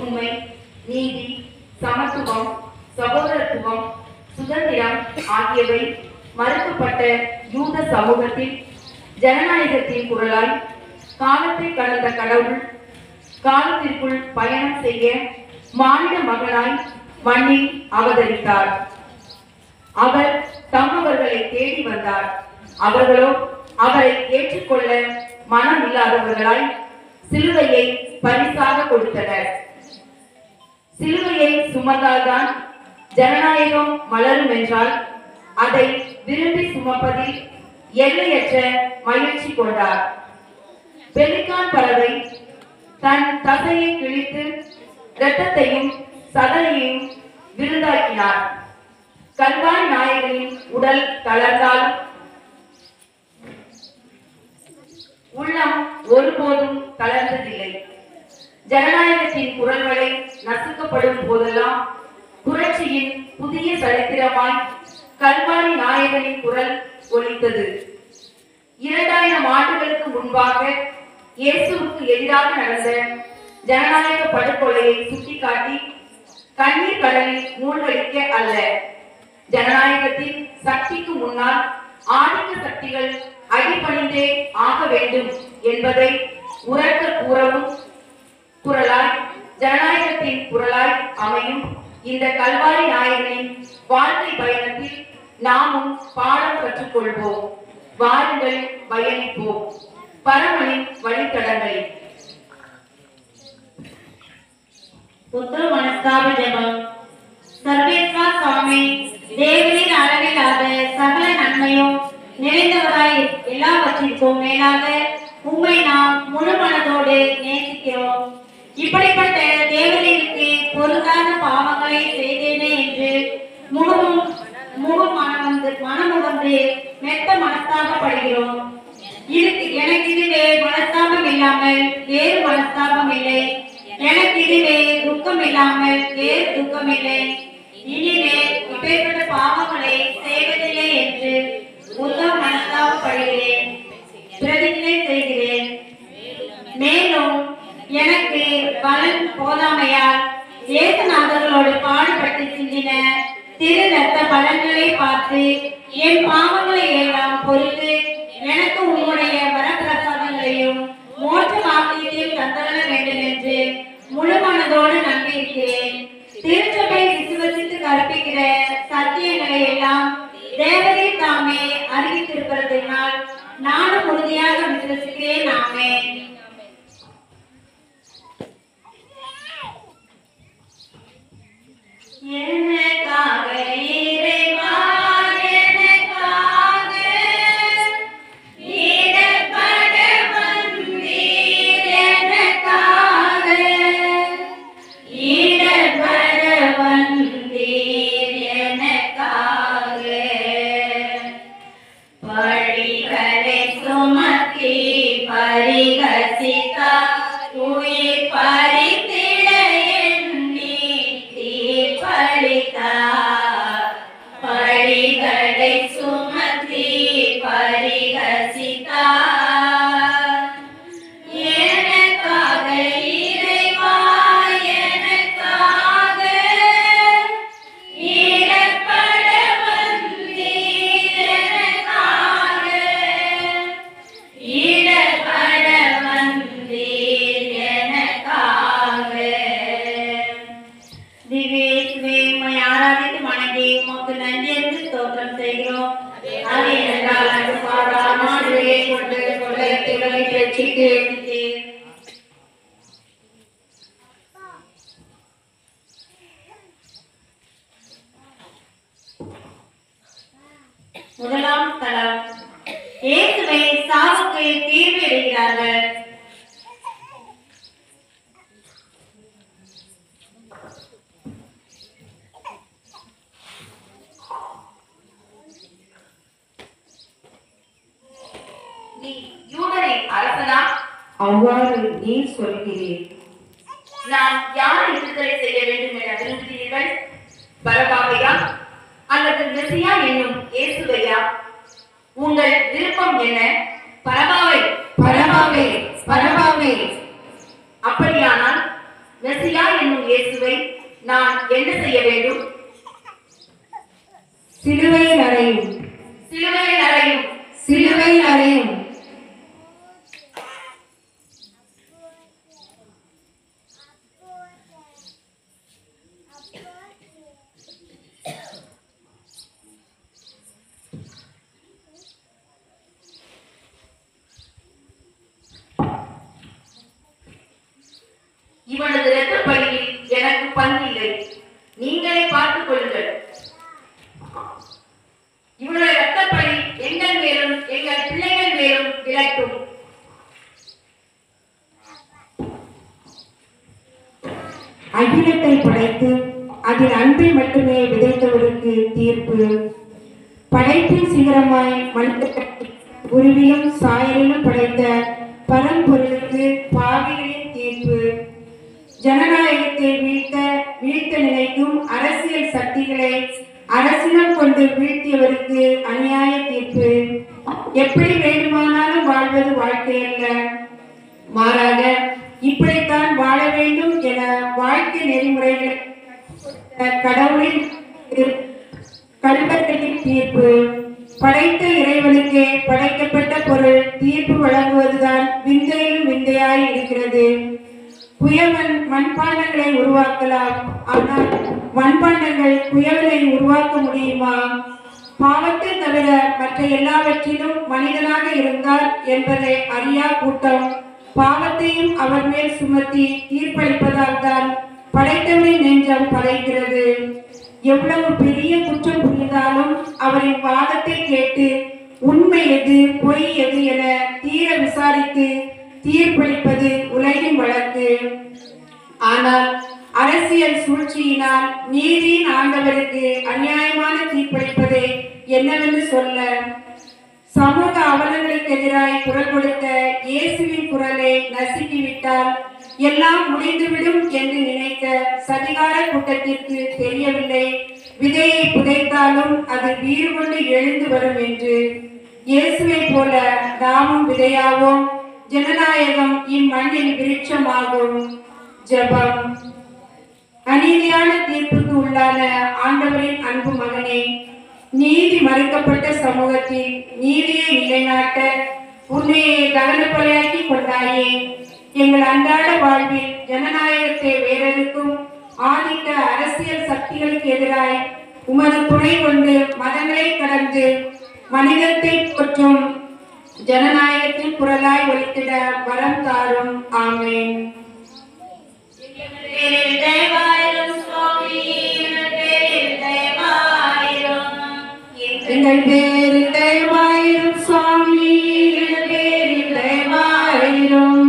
உண்மை, நீதி, சமத்துவம், சகோதரத்துவம், சுதந்திரம் ஆகியவை மறுக்கப்பட்ட யூத சமூகத்தில் ஜனநாயகத்தின் குரலாய் காலத்தை கடந்த கடவுள் காலத்திற்குள் பயணம் செய்ய மாநில மகனாய் மண்ணில் அவதரித்தார். அவர் தம்மவர்களை தேடி வந்தார். அவர்களோ அவரை ஏற்றுக்கொள்ள மனம் இல்லாதவர்களாய் சிலுவையை பரிசாக கொடுத்தனர். சிலுவையை சுமந்தால்தான் ஜனநாயகம் மலரும் என்றால் அதை விரும்பி சுமப்பதில் எல்லையற்ற மகிழ்ச்சி கொண்டார். பெலிகான் பறவை தன் தசையை கிழித்து இரத்தத்தையும் சதனையும் விருந்தாக்கினார். கல்வாரி நாயகனின் உடல் தளர்ந்தால் உள்ளம் ஒருபோதும் தளர்ந்ததில்லை. ஜனநாயகத்தின் குரல்களை நசுக்கப்படும் போதெல்லாம் புரட்சியின் புதிய சரித்திரமாய் கல்வாரி நாயகனின் குரல் ஒலித்தது. 2000 ஆண்டுகளுக்கு முன்பாக இயேசுவுக்கு எதிராக நடந்த ஜனநாயக படுகொலையை சுட்டிக்காட்டி கண்ணீர் கடலில் மூழ்கடிக்க அல்ல, ஜனநாயகத்தின் சக்திக்கு முன்னால் ஆதிக்க சக்திகள் அடிபணிந்தே ஆக வேண்டும் என்பதை உரக்க கூறவும் குரலாய் ஜனநாயகத்தின் குரலாய் அமையும் இந்த கல்வாரி நாயகனின் வாழ்க்கை பயணத்தில் நாமும் பாடம் கற்றுக்கொள்வோம். வாருங்கள், பயணிப்போம் பரமனின் வழித்தடங்களில். புத்திர மனஸ்தாப ஜெபம். சர்வேஸ்வரா சுவாமி, தேவனின் அளவில்லாத சகல நன்மையும் நிறைந்தவராய் எல்லாவற்றிற்கும் மேலாக உம்மை நாம் முழு மனதோடு நேசிக்கிறோம். இப்படிப்பட்ட தேவனிற்கு பொருந்தாத பாவங்களை செய்தேனே என்று மனமுகந்து மெத்த மனஸ்தாபப்படுகிறோம். எனக்கு இதுவே மனஸ்தாபம் இல்லாமல் வேறு மனஸ்தாபம் இல்லை. எனக்கு இதுவே துக்கம் இல்லாமல் வேறு துக்கம் இல்லை. இனிமே இப்பேற்பட்ட பாவங்களை செய்வதில்லை என்று முதல் மனஸ்தாபப்படுகிறேன், பிரதிஜை செய்கிறேன். மேலும் எனக்கு பலன் போதாமையால் இயேசுநாதர்களோடு பாடுபட்டு சிந்தின திரு ரத்த பலன்களை பார்த்து என் பாவங்களை எல்லாம் பொறுத்து எனக்கு உம்முடைய வரப்பிரசாதங்களையும் மோட்ச வாக்கியத்தையும் தந்தரல வேண்டும் என்று முழு மனதோடு நம்பியிருக்கிறேன். திருச்சபை விசுவசித்து கற்பிக்கிற சத்தியங்களை எல்லாம் தேவரே தாமே அறிவித்திருப்பதனால் நானும் உறுதியாக விசுவசிக்கிறேன். ஆமென். எனக்காக இறைவா, எனக்காக இடர்பட வந்தீர், எனக்காக இடர்பட வந்தீர், எனக்காக பழிகளை சுமத்தி பரிகசித்தார், உயிர் பறித்திட எண்ணி தீர்ப்பளித்தார். பழிகளை சுமத்தி பரிகசித்தார். எனக்காக இறைவா, எனக்காக இடர்பட வந்தீர், எனக்காக இடர்பட வந்தீர், எனக்காக. திவ்யேசுவே, உம்மை ஆராதித்து வணங்கி உமக்கு நன்றி என்று ஸ்தோத்திரம் செய்கிறோம். அது என்றால் அன்பு பாராமாடுவே கொண்டு கொள்ளை ரட்சித்து எழுந்தீர். முதலாம் தளம். இயேசுவை சாவுக்கு தீர்வு எழுகிறார்கள். நீ யூதரின் அரசனா? அவ்வாறு நீ சொல்கிறீர். நான் யாரை விடுதலை செய்ய வேண்டும் என விரும்புகிறீர்கள்? பரபாவையா அல்லது மெசியா என்னும் இயேசுவையா? உங்கள் விருப்பம் என்ன? பரபாவை, பரபாவை, பரபாவை. அப்படியானால் மெசியா என்னும் இயேசுவை நான் என்ன செய்ய வேண்டும்? சிலுவையில் அறையும். சிலுவையில் அறையும். சிலுவையில் அறையும். இவனது இரத்த பலியில் எனக்கு பங்கில்லை, நீங்களே பார்த்துக் கொள்ளுங்கள். இவனுடைய இரத்த பலி எங்கள் மேலும் எங்கள் பிள்ளைகள் மேலும் விளட்டும். அகிலத்தை படைத்து அதில் அன்பை மட்டுமே விதைத்தவருக்கு தீர்ப்பு. படைப்பின் சிகரமாய் மனிதனை உருவிலும் சாயலிலும் படைத்த பரம்பொருளுக்கு பாவிகளின் தீர்ப்பு. ஜனநாயகத்தை வீழ்த்த நினைக்கும் அரசியல் சக்திகளை அரசியல் கொண்டு வீழ்த்தியவருக்கு அநியாய தீர்ப்பு. எப்படி வேண்டுமானாலும் வாழ்வது வாழ்க்கை அல்ல, மாறாக இப்படித்தான் வாழ வேண்டும் என வாழ்க்கை நெறிமுறைகள் கடவுளின் கல்வர்களின் தீர்ப்பு. படைத்த இறைவனுக்கே படைக்கப்பட்ட பொருள் தீர்ப்பு வழங்குவதுதான் விந்தையிலும் விந்தையாய் இருக்கிறது. குயவன் மண்பாண்டங்களை உருவாக்கலாம், ஆனால் மண்பாண்டங்கள் குயவனை உருவாக்க முடியுமா? பாவத்தை தவிர மற்ற எல்லாவற்றிலும் மனிதனாக இருந்தார் என்பதை அறியா கூட்டம் பாவத்தையும் அவர் மேல் சுமத்தி தீர்ப்பளிப்பதால் தான் படைத்தவரின் நெஞ்சம் படைக்கிறது. எவ்வளவு பெரிய குற்றம் புரிந்தாலும் அவரின் வாதத்தை கேட்டு உண்மை எது பொய் எது என தீர விசாரித்து தீர்ப்பளிப்பது உலகின் வழக்கு. ஆனால் அரசியல் சூழ்ச்சியினால் நீதியின் ஆண்டவருக்கு அநியாயமான தீர்ப்பளிப்பதை என்னவென்று சொல்ல? சமூக அவலங்களுக்கு எதிராய் குரல் கொடுத்த இயேசுவின் குரலை நசுக்கிவிட்டால் எல்லாம் முடிந்துவிடும் என்று நினைத்த சதிகார கூட்டத்திற்கு தெரியவில்லை விதையை புதைத்தாலும் அது வீறு கொண்டு எழுந்து வரும் என்று. இயேசுவை போல நாமும் விதையாவோம், ஜனநாயகம் இம்மண்ணில் விருட்சமாகும். ஜெபம். அநீதியான தீர்ப்புக்கு உள்ளான ஆண்டவரின் அன்பு மகனே, நீதி மறுக்கப்பட்ட சமூகத்தில் நீதியை நிலைநாட்ட உன்னை தகன கொலையாக்கி கொண்டாயே. எங்கள் அன்றாட வாழ்வில் ஜனநாயகத்தை வேறெடுக்கும் ஆதிக்க அரசியல் சக்திகளுக்கு எதிராய் உமது துணை கொண்டு மதங்களை கடந்து மனிதத்தை போற்றும் ஜனநாயகத்தின் குரலாய் ஒலித்திட வரம் தாரும். ஆமென். எங்கள் பேரில் தயவாயிரும் சுவாமி, எங்கள் பேரில் தயவாயிரும்.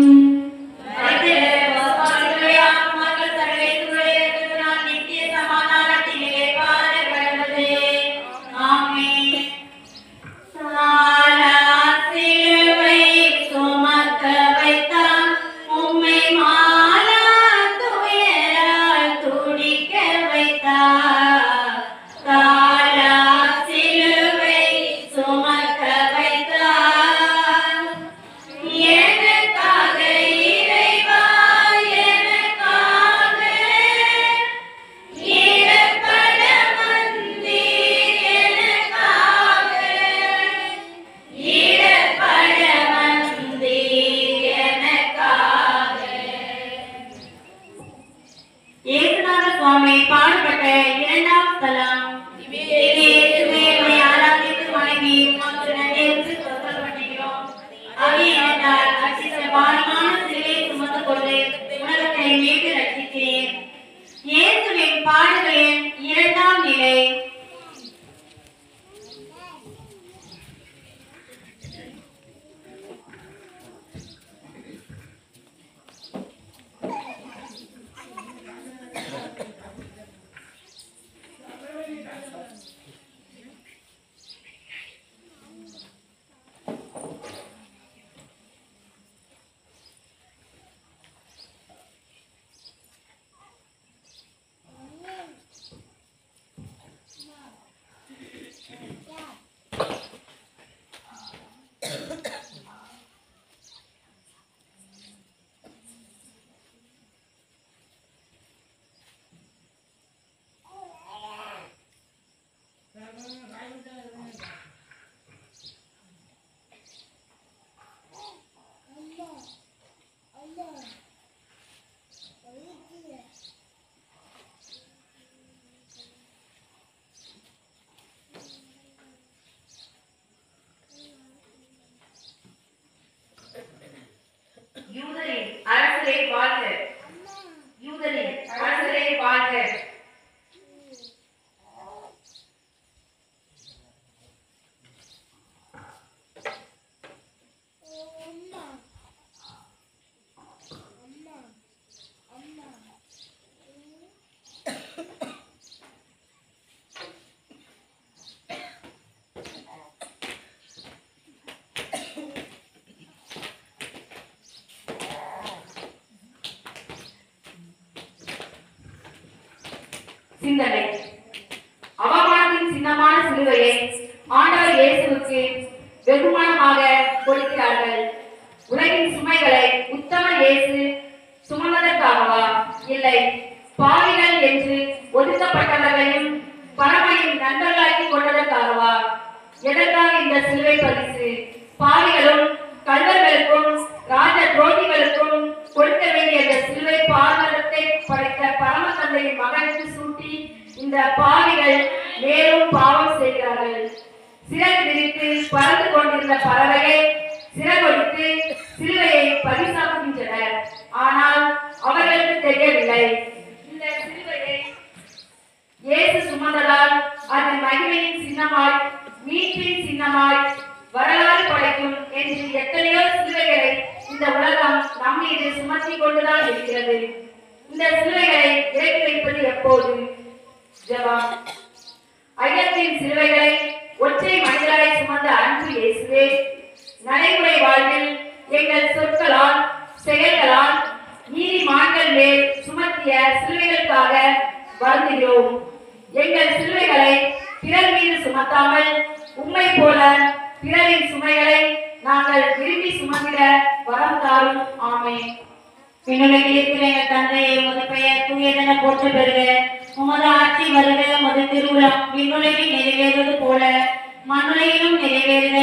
சுமக்க சிந்தனை. அவமானத்தின் சின்னமான சிலுவையை ஆண்டவர் இயேசுவுக்கு வெகுமானமாக கொடுக்கிறார்கள். உலகின் சுமைகளை உத்தம இயேசு சுமந்ததற்காகவா? இல்லை, பாவிகள் என்று ஒதுக்கப்பட்டவர்களையும் பரமையும் நண்பர்களாக்கி கொண்டதற்காகவா? எதற்காக இந்த சிலுவை பரிசு? பாவிகளும் கல்வர்களுக்கும் ராஜ துரோகிகளுக்கும் கொடுக்க வேண்டிய இந்த சிலுவை பாதத்தை படைத்த பரம தந்தையின் மகனுக்கு சூட்டி இந்த பாவிகள் மேலும் பாவம் செய்கிறார்கள். சிறகு விரித்து பறந்து கொண்டிருந்த பறவையை சிறகொடுத்து சிலுவையை பரிசாக்குகின்றனர். ஆனால் அவர்களுக்கு தெரியவில்லை, இந்த சிலுவையை இயேசு சுமந்ததால் அது மகிமையின் சின்னமாய் மீட்பின் சின்னமாய் வரலாறு படைக்கும் என்று எத்தனையோ சிலுவைகளை இந்த உலகம் நம் மீது சுமத்தி கொண்டுதான் இருக்கிறது. இந்த சிலுவைகளை இறக்கி வைப்பது எப்போது? ஜெபம். ஐயத்தின் சிலுவைகளை ஒற்றை மனிதராய் சுமந்த அன்பு இயேசுவே, நடைமுறை வாழ்வில் எங்கள் சொற்களால் செயல்களால் நீதிமான்கள் மேல் சுமத்திய சிலுவைகளுக்காக வருந்துகிறோம். எங்கள் சிலுவைகளை பிறர் மீது சுமத்தாமல் உம்மை போல பிறரின் சுமைகளை நாங்கள் விரும்பி சுமந்திட வரம் தாரும். ஆமென். விண்ணுலகில் இருக்கிற எங்கள் தந்தையை உமது பெயர் தூயதென போற்ற பெறுக. உமது ஆட்சி வருக. உமது திருவுளம் விண்ணுலகில் நிறைவேறுவது போல மண்ணுலகிலும் நிறைவேறுக.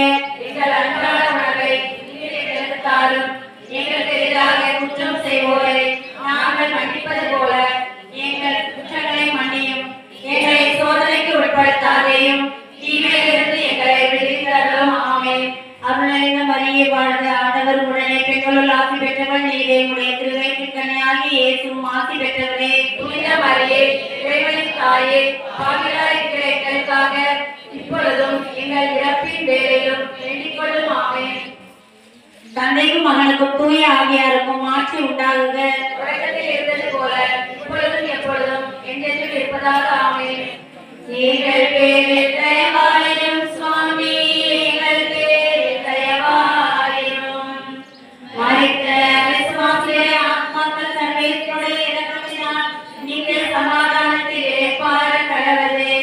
எங்கள் அன்றாட உணவை இன்று எங்களுக்கு தாரும். எங்களுக்கு எதிராக குற்றம் செய்வோரை நாங்கள் மன்னிப்பது போல எங்கள் குற்றங்களை மன்னியும். எங்களை சோதனைக்கு உட்படுத்தாதேயும் தீமையிலிருந்து எங்களை விடுவித்தருளும். ஆமென். அருள்நிறைந்த மரியே வாழ்க. ஆண்டவர் உடனே பெண்களுள் ஆசி பெற்றவள் நீரே. உடைய திருவயிற்றின் கனியாகி இயேசுவும் ஆசி பெற்றவரே. புனித மரியே, இறைவனின் தாயே, பாவிகளாய் இருக்கிற எங்களுக்காக இப்பொழுதும் எங்கள் இறப்பின் வேளையிலும் வேண்டிக் கொள்ளும். ஆமென். தந்தைக்கும் மகனுக்கும் தூய ஆவியாருக்கும் ஆட்சி உண்டாகுக. தொடக்கத்தில் இருந்தது போல இப்பொழுதும் எப்பொழுதும் என்றென்றும் இருப்பதாக. ஆமென். எங்கள் பேரில் தயவாயிரும் சுவாமி, எங்கள் பேரில் தயவாயிரும். மரித்த விசுவாசிய ஆத்மாக்கள் சர்வேஸ்வருடைய இரக்கத்தினால் நீங்கள் சமாதானத்தில் இளைப்பாற கடவுளே.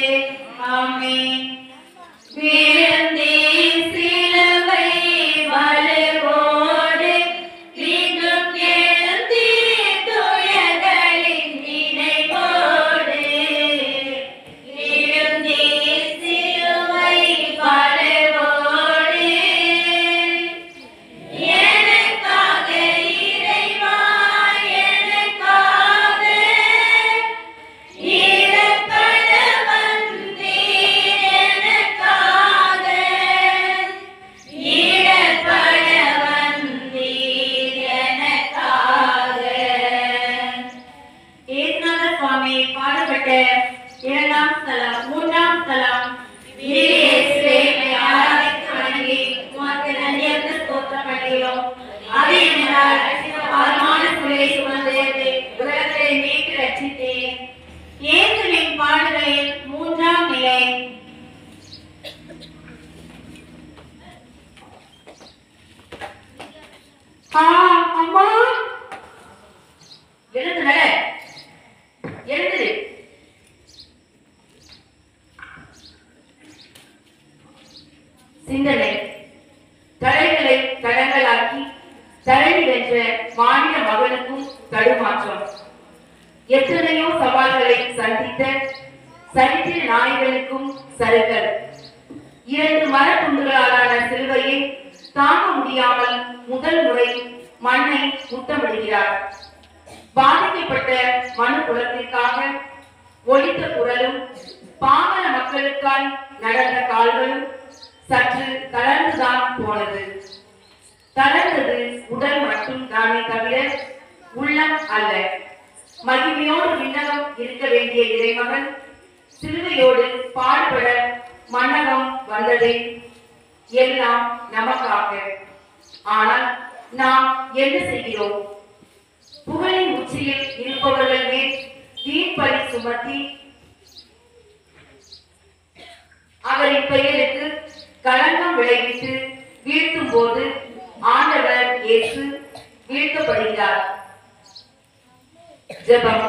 ஆமென். விருந்தே சிலுவை வலுவோடு மீண்டும் எழுந்தே துயர்களின் நினைவோடு விருந்தே சிலுவை வலுவோடு எனக்காக இறைவா, எனக்காக இறப்பட வந்தீர். எனக்காக இறப்பட வந்தீர். எனக்காக. ஏசுநாதர் சுவாமி பாடப்பட்ட இரண்டாம் ஸ்தலம். மூன்றாம் ஸ்தலம். இயேசுவே, உம்மை ஆராதித்து வணங்கி உமக்கு நன்றியறிந்து ஸ்தோத்திரம் பண்ணுகிறோம். அது என்றால் பாரமான சிலுவை சுமந்து உலகத்தை மீட்டு ரட்சித்தேன். இயேசுவின் பாடுகளில் மூன்றாம் நிலை. அம்மா, எழுந்து நட. எழுந்து. சிந்தனை. தடைகளை தடங்களாக்கி தரணி வென்ற மாநில மகனுக்கும் தடுமாற்றம். எத்தனையோ சவால்களை சந்தித்த சரித்திர நாயகனுக்கும் சருகல். 2 மரத்துண்டுகளாலான சிலுவையை தாங்க முடியாமல் முதல் முறை மண்ணை முத்தமிடுகிறார். பாதிக்கப்பட்ட மனு குலத்திற்காக ஒலித்த குரலும் பாமர மக்களுக்காய் நடந்த கால்களும் சற்று தளர்ந்துதான் போனது. தளர்ந்தது உடல் மட்டும் தானே தவிர உள்ளம் அல்ல. மகிமையோடு விண்ணகம் இருக்க வேண்டிய இறைமகன் சிலுவையோடு பாடுபட மன்னகம் வந்ததே. எல்லாம் நமக்காக. ஆனால் நாம் என்ன செய்கிறோம்? புகழின் உச்சியில் இருப்பவர்கள் மேல் வீண்பழி சுமத்தி அவரின் பெயருக்கு களங்கம் விளைவித்து வீழ்த்தும் போது ஆண்டவர் இயேசு வீழ்த்தப்படுகிறார். ஜெபம்.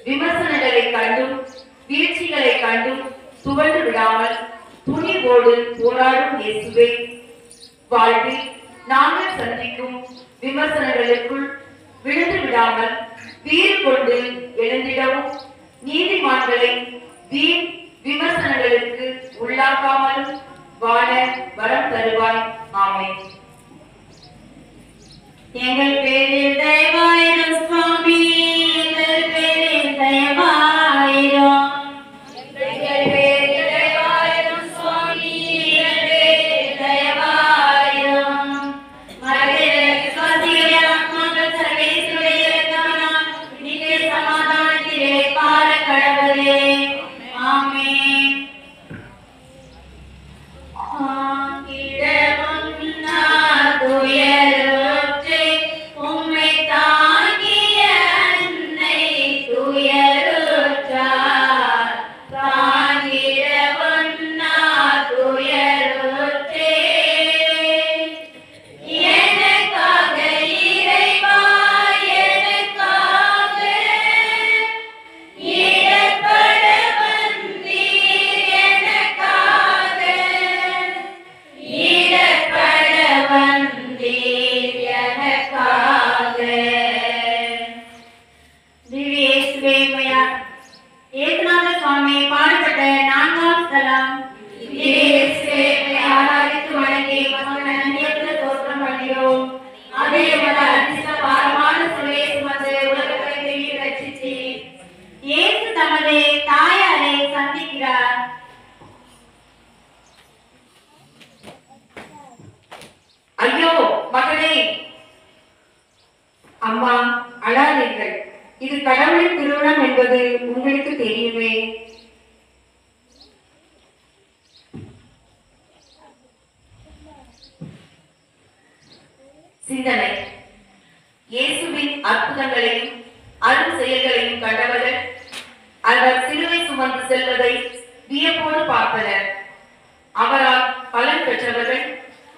விமர்சனங்களை கண்டும் வீழ்ச்சிகளை கண்டும் துவண்டு விடாமல் துணிவோடு போராடும் இயேசுவே, வாழ்வில் நாங்கள் சந்திக்கும் விமர்சனங்களுக்குள் விழுந்து விடாமல் வீர் கொண்டு எழுந்திடவும் நீதிமான்களை வீண் விமர்சனங்களுக்கு உள்ளாக்காமலும் வாழ வரம் தருவாய். ஆமென். எங்கள் பேரில் தயவாயிரும் சுவாமி, எங்கள் பேரில் தயவாயிரும். எங்கள் பேரில் தயவாயிரும் சுவாமி, எங்கள் பேரில் தயவாயிரும். மனிதர்களுக்கு சுவாசிகளை ஆத்மாக்கள் சர்வேசுடைய இரக்கத்தினால் நித்திய சமாதானத்திலே பார கடவுளே. ஆமென். ஐயோ மகனே, அம்மா அழாதீர்கள். இது கடவுளின் திருமணம் என்பது உங்களுக்கு தெரியுமே. சிந்தனை: இயேசுவின் அற்புதங்களையும் அரும் செயல்களையும் கண்டவர்கள் அவர் சிலுவை சுமந்து செல்வதை வியப்போடு பார்த்தனர். அவரால் பலன் பெற்றவர்கள்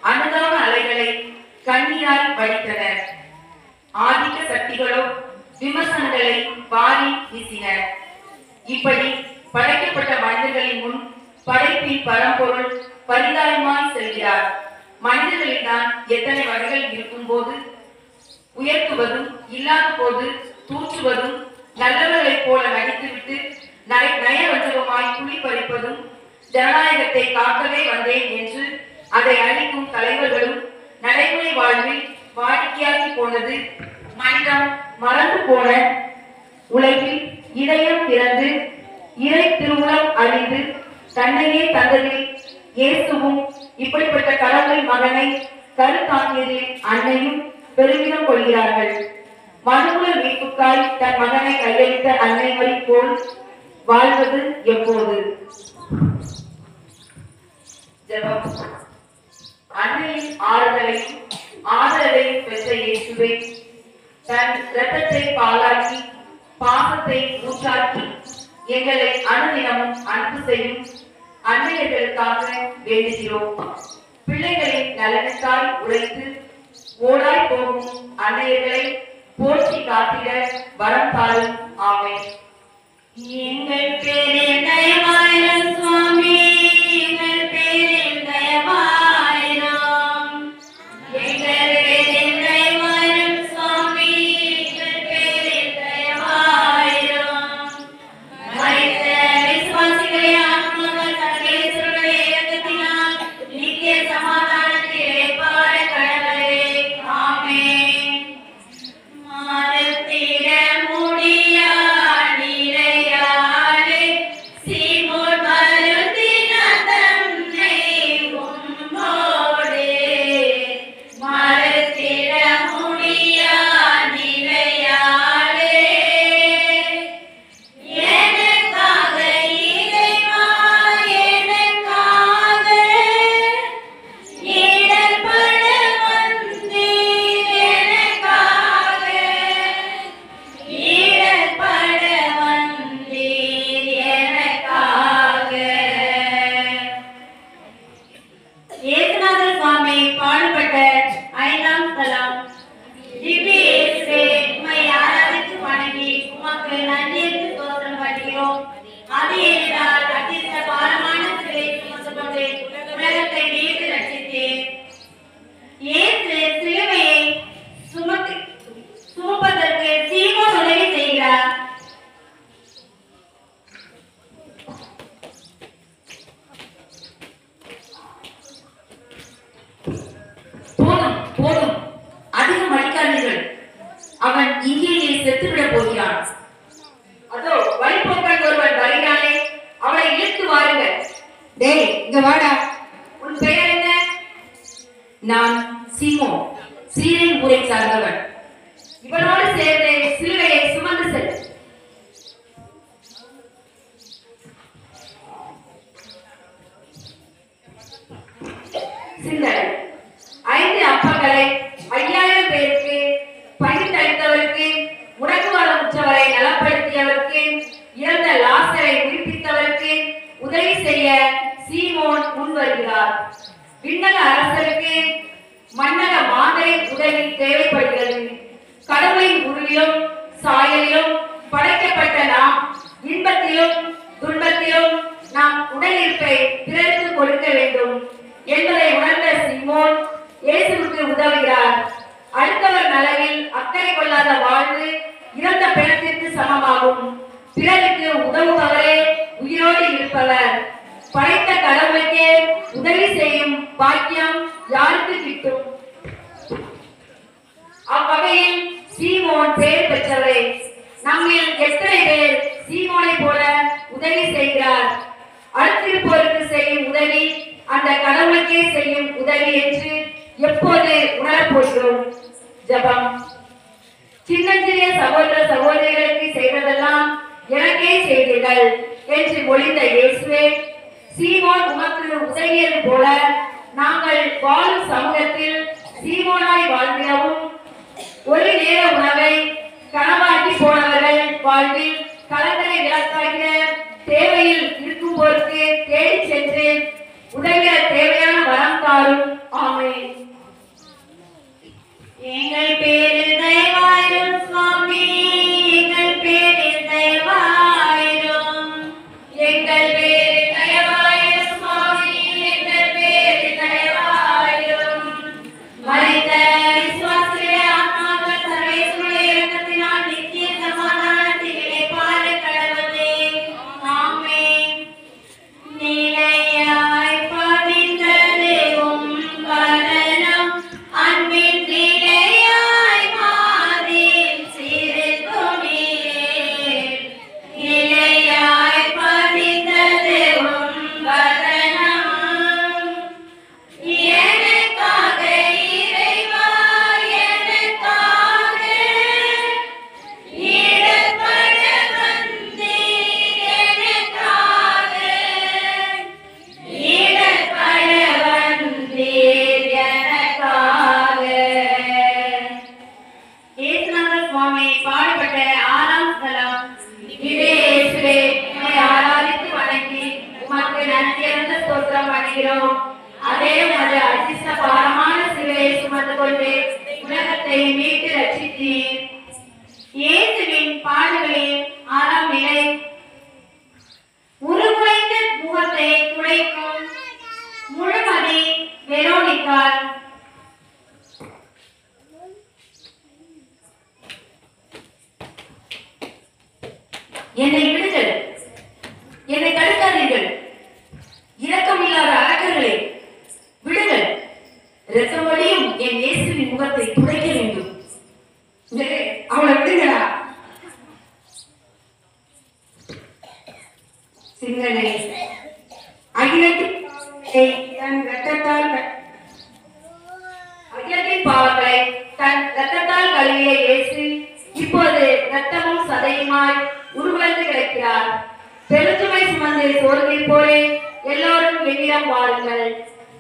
அனுதாப அலைகளை கண்ணீரால் வடித்தனர். ஆதிக்க சக்திகளோ விமர்சனங்களை வாரி வீசினர். இப்படி படைக்கப்பட்ட மனிதர்களின் முன் படைப்பின் பரம்பொருள் பரிதாயமாய் செல்கிறார். மனிதர்களில் தான் எத்தனை வகைகள் இருக்கும் போது உயர்த்துவதும் இல்லாத போது தூற்றுவதும் நல்லவர்களைப் போல நடித்துவிட்டு நயவஞ்சகமாய் குழி பறிப்பதும் ஜனநாயகத்தை காக்கவே வந்தேன் என்று அதை அழிக்கும் தலைவர்களும் நடைமுறை வாழ்வில் வாடிக்கையாகி போனது. மனிதம் மறந்து போன உலகில் இதயம் திறந்து இறை திருவுளம் அழிந்து தன்னையே தந்ததில் இயேசுவும் இப்படிப்பட்ட கடவுளின் மகனை கருத்தாங்கியதில் அன்னையும் பெருமிதம் கொள்கிறார்கள். மனுகுல மீட்புக்காய் தன் மகனை கையளித்த அன்னைவரை போல் வாழ்வது எப்போது? ஜெபம். அன்னையின் ஆறுதலையும் ஆதரவையும் பெற்ற இயேசுவை தன் இரத்தத்தை பாலாக்கி பாசத்தை ஊற்றாக்கி எங்களை அனுதினமும் அன்பு செய்யும் அன்னையர்களுக்காக வேண்டுகிறோம். பிள்ளைகளின் நலனுக்காய் உழைத்து ஓடாய் போகும் அன்னையர்களை போற்றி காத்திட வரம் தாரும். ஆமென். எங்கள் பேரில் தயவாயிரும் சுவாமி, எங்கள் பேரில் தயவாயிரும். எங்கள் பேரில் தயவாயிரும் சுவாமி, எங்கள் பேரில் தயவாயிரும். மரித்த விசுவாசிகளை ஆத்மாக்கள் சர்வேசுடைய இரக்கத்தினால் நித்திய சமாதானத்திலே பார கடவுளே. ஆமென். மறுத்திட முடியா நிலையாலே சீமோன் ஊரை சார்ந்தவன். இவனோடு சேர்ந்து சிலுவையை சுமந்து செல். சிந்தனை. 5 அப்பங்களை 5000 பேருக்கு பகிர்ந்தளித்தவருக்கு, முடக்குவாதம் உற்றவரை நலப்படுத்தியவருக்கு, இறந்த லாசரை உயிர்ப்பித்தவருக்கு உதவி செய்ய சீமோன் முன் வருகிறார். விண்ணக அரசருக்கு மன்னக மாந்தரின் உதவி தேவைப்படுகிறது. கடவுளின் உருவிலும் சாயலிலும் படைக்கப்பட்ட நாம் இன்பத்திலும் துன்பத்திலும் நாம் உடனிருப்பை பிறருக்கு கொடுக்க வேண்டும் என்பதை உணர்ந்த சீமோன் இயேசுவுக்கு உதவுகிறார். அடுத்தவர் நலனில் அக்கறை கொள்ளாத வாழ்வு இறந்த பிணத்திற்கு சமமாகும். பிறருக்கு உதவுபவரே உயிரோடு இருப்பவர். படைத்த கடவுளுக்கே உதவி செய்யும் பாக்கியம் யாருக்கு கிட்டும்? அவ்வகையில் சீமோன் பெயர் பெற்றவரே. நம்மில் எத்தனை பேர் சீமோனை போல உதவி செய்கிறார்? அடுத்திருப்போருக்கு செய்யும் உதவி அந்த கடவுளுக்கே செய்யும் உதவி என்று எப்போது உணரப்போகிறோம்? ஜெபம். சின்னஞ்சிறிய சகோதர சகோதரிகளுக்கு செய்வதெல்லாம் எனக்கே செய்தீர்கள் என்று மொழிந்த இயேசுவே, சீமோன் உமக்கு உதவியது போல நாங்கள் வாழும் சமூகத்தில் சீமோனாய் வாழ்ந்திடவும், ஒரு நேர உணவை கனவாக்கி போனவர்கள் வாழ்வில் கலங்கரை விளக்காகிற தேவையில் இருக்கும் போருக்கு தேடி சென்று உதவிய தேவையான வரம் தாரும். ஆமென். எங்கள் பேரில் தயவாயிரும் சுவாமி, எங்கள் பேரில் தயவாயிரும். எங்கள் பேரில் தயவாயிரும் சுவாமி, எங்கள் பேரில் தயவாயிரும். மரித்த விசுவாசிய ஆத்மாக்கள் சர்வேசுடைய இரக்கத்தினால் நித்திய சமாதானத்தில் இளைப்பாற கடவுளே. ஆமென். நிலையாய் பதிந்தது உம் வதனம், அன்பின் நிலையாய் மாதில் சிறுத்துணீர். நிலையாய் பதிந்தது உம் வதனம், எனக்காக இறைவா, எனக்காக இடர்பட வந்தீர். எனக்காக இடர்பட வந்தீர். எனக்காக. இயேசுநாதர் சுவாமி பாடுபட்ட 6ஆம் ஸ்தலம். இயேசுவே, உம்மை ஆராதித்து வணங்கி உமக்கு நன்றியறிந்த ஸ்தோத்திரம் பண்ணுகிறோம். அதே உமது அதிர்ஷ்ட பாரமான சிலுவையை சுமந்து கொண்டு உலகத்தை மீட்டு ரட்சித்தீர். இயேசுவின் பாடுகளின் 6ஆம் நிலை. உருகுலைந்த முகத்தை துடைக்கும் முழுமதி வெரோனிகாள். என்னை விடுங்கள், என்னை தடுக்காதீர்கள். இரக்கமில்லாத அரக்கர்களே, விடுங்கள். இரத்தம் வழியும் என் இயேசுவின் முகத்தை துடைக்க வேண்டும். அவளை விடுங்களா? சிந்தனை. அகிலத்தின் பாவங்களை தன் இரத்தத்தால் கழுவிய இயேசு இப்போது இரத்தமும் சதையுமாய் உருவந்து கிடக்கிறார். பெருஞ்சுமை சுமந்து சோர்ந்திருப்போரே, எல்லோரும் என்னிடம் வாருங்கள்,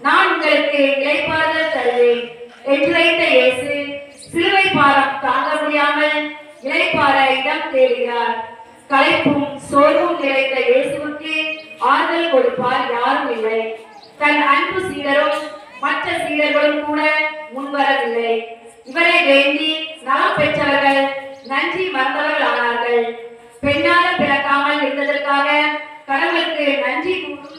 நான் உங்களுக்கு இளைப்பாறுதல் தருவேன் என்றுரைத்த இயேசு சிலுவை பாரம் தாங்க முடியாமல் இளைப்பாற இடம் தேடுகிறார். களைப்பும் சோர்வும் நிறைந்த இயேசுவுக்கு ஆறுதல் கொடுப்பார் யாரும் இல்லை. தன் அன்பு சீடரும் மற்ற சீடர்களும் கூட முன்வரவில்லை. இவரை வேண்டி நலம் பெற்றவர்கள் நன்றி மறந்தவர்கள் ஆனார்கள். பெண்ணாக பிறக்காமல் இருந்ததற்காக கடவுளுக்கு நன்றி கூறும்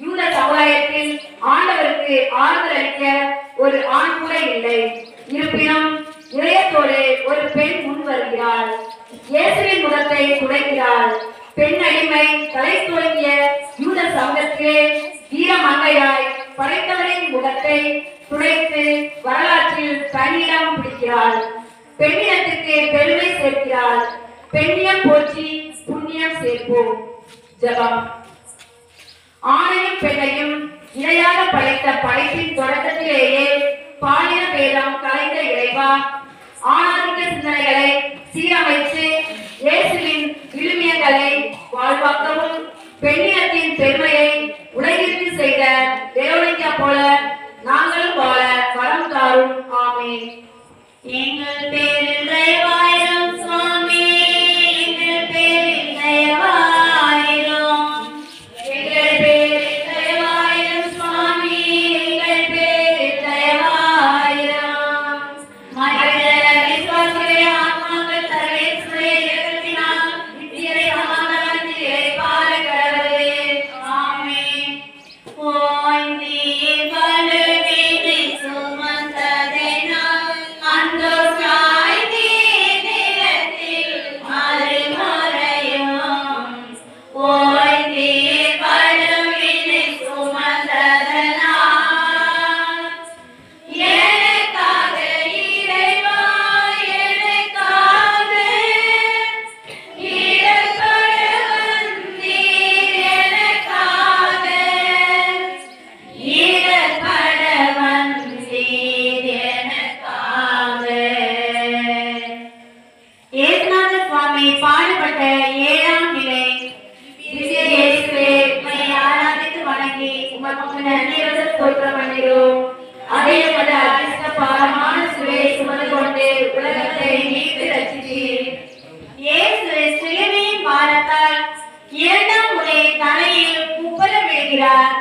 யூத சமுதாயத்தில் ஆண்டவருக்கு ஆறுதல் அளிக்க ஒரு ஆண் கூட இல்லை. இருப்பினும் இதயத்தோடு ஒரு பெண் முன் வருகிறாள். இயேசுவின் முகத்தை துடைக்கிறாள். பெண் அடிமை தலை துவங்கிய யூத சமூகத்திலே வீரமங்கையாய் படைத்தவரின் முகத்தை துடைத்து வரலாற்றில் தனியிடம் பிடிக்கிறாள். பெண்ணியத்துக்கு பெருமை சேர்க்கிறாள். பெண்ணியம் போற்றி புண்ணியம் சேர்ப்போம். ஜெபம். ஆணையும் பெண்ணையும் இணையாக படைத்த படைப்பின் தொடக்கத்திலேயே பாலின பேதம் கலைந்த இறைவா, ஆணாதிக்க சிந்தனைகளை சீரமைத்து இயேசுவின் விழுமியங்களை வாழ்வாக்கவும் பெண்ணியத்தின் பெருமையை உலகிற்கு செய்த வெரோனிக்கா போல நாங்களும் வாழ வரம் தாரும். ஆமென். எங்கள் பேரில் தயவாயிரும் சுவாமி, எங்கள் பேரில் தயவாயிரும். எங்கள் பேரில் தயவாயிரும் சுவாமி, எங்கள் பேரில் தயவாயிரும். மனித விசுவாசிகளை ஆத்மாக்கள் சர்வேஸ்வரே இறக்கத்தினால் நித்திய சமாதானத்தில் இளைப்பாற கடவுளே. ஆமென். ஓய்ந்தீர் வலுவினை சுமந்ததெனால் அந்தோ சாய்ந்தீர் நிலத்தில் மறுமுறையும். ஓய்ந்தீர் வலுவினை சுமந்ததனால் எனக்காக இறைவா, எனக்காக இடர்பட வந்தீர், எனக்காக இடர்பட வந்தீர், எனக்காக. ஏசுநாத சுவாமி பாடுபட்ட 7ஆம் நிலை. திவ்ய இயேசுவே, உம்மை ஆராதித்து வணங்கி உமக்கு நன்றியோடு ஸ்தோத்திரம் பண்ணுகிறோம். அதே போல அதிர்ஷ்ட பாரமான சுவையை சுமந்து கொண்டு உலகத்தை மீட்டு ரட்சித்தீர். இயேசு சிலுவையின் பாரத்தால் 2ஆம் முறை தலையில் குப்புற விழுகிறார்.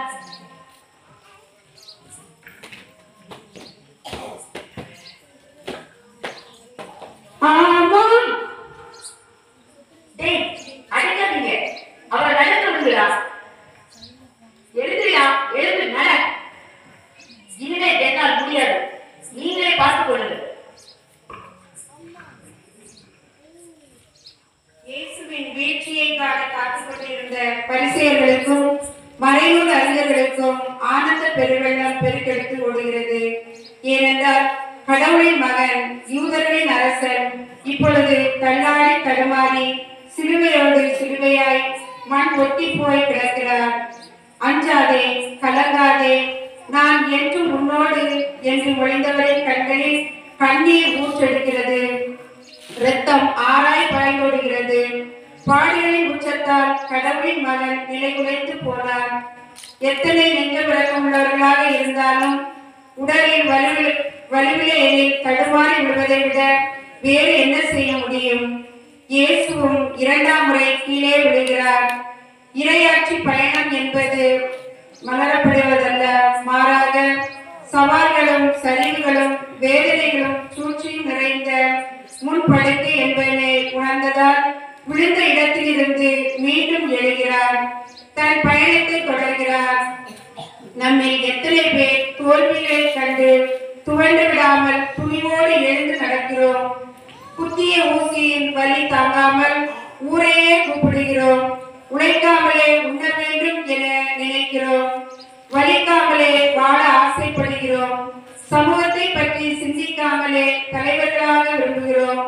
ஆமாம். டேய், அடிக்காதீங்க. அவர் நடந்து விடுகிறா. எழுதுறியா? எழுது நட. இனிமே என்னால் முடியாது. நீங்களே பார்த்துக் கொள்ளுங்கள். இயேசுவின் வீழ்ச்சியை காண காத்துக் கொண்டிருந்த பரிசேயர்களுக்கும் மறைநூல் அறிஞர்களுக்கும் ஆனந்த பெருவெள்ளம் பெருக்கெடுத்து ஓடுகிறது. ஏனென்றால் கடவுளின் மகன், யூதர்களின் அரசன் இப்பொழுது தள்ளாடி தடுமாறி சிலுவையோடு சிலுவையாய் மண் ஒட்டி போய் கிடக்கிறார். அஞ்சாதே, கலங்காதே, நான் என்றும் உன்னோடு என்று ஒளிந்தவரின் கண்களில் கண்ணீர் ஊற்றெடுக்கிறது. இரத்தம் ஆராய் பாய்ந்தோடுகிறது. பாடுகளின் உச்சத்தால் கடவுளின் மகன் நிலை குலைந்து போனார். எத்தனை நெஞ்ச விளக்கமுள்ளவர்களாக இருந்தாலும் உடலில் வலுவிலே எனில் தடுமாறி விடுவதை விட வேறு என்ன செய்ய முடியும்? இயேசுவும் 2ஆம் முறை கீழே விழுகிறார். இறையாட்சி பயணம் என்பது மலரப்படுவதல்ல, மாறாக சவால்களும் சரிவுகளும் வேதனைகளும் சூழ்ச்சியும் நிறைந்த முன்படுக்கை என்பதனை உணர்ந்ததால் விழுந்த இடத்திலிருந்து மீண்டும் எழுகிறார். தன் பயணத்தை தொடர்கிறார். நம்மை எத்தனை பேர் தோல்விகளை கண்டு துவண்டு விடாமல் துணிவோடு எழுந்து நடக்கிறோம். குத்திய ஊசியின் வலி தாங்காமல் ஊரையே கூப்பிடுகிறோம். உழைக்காமலே உண்ண வேண்டும் என நினைக்கிறோம். வலிக்காமலே வாழ ஆசைப்படுகிறோம். சமூகத்தை பற்றி சிந்திக்காமலே தலைவர்களாக விரும்புகிறோம்.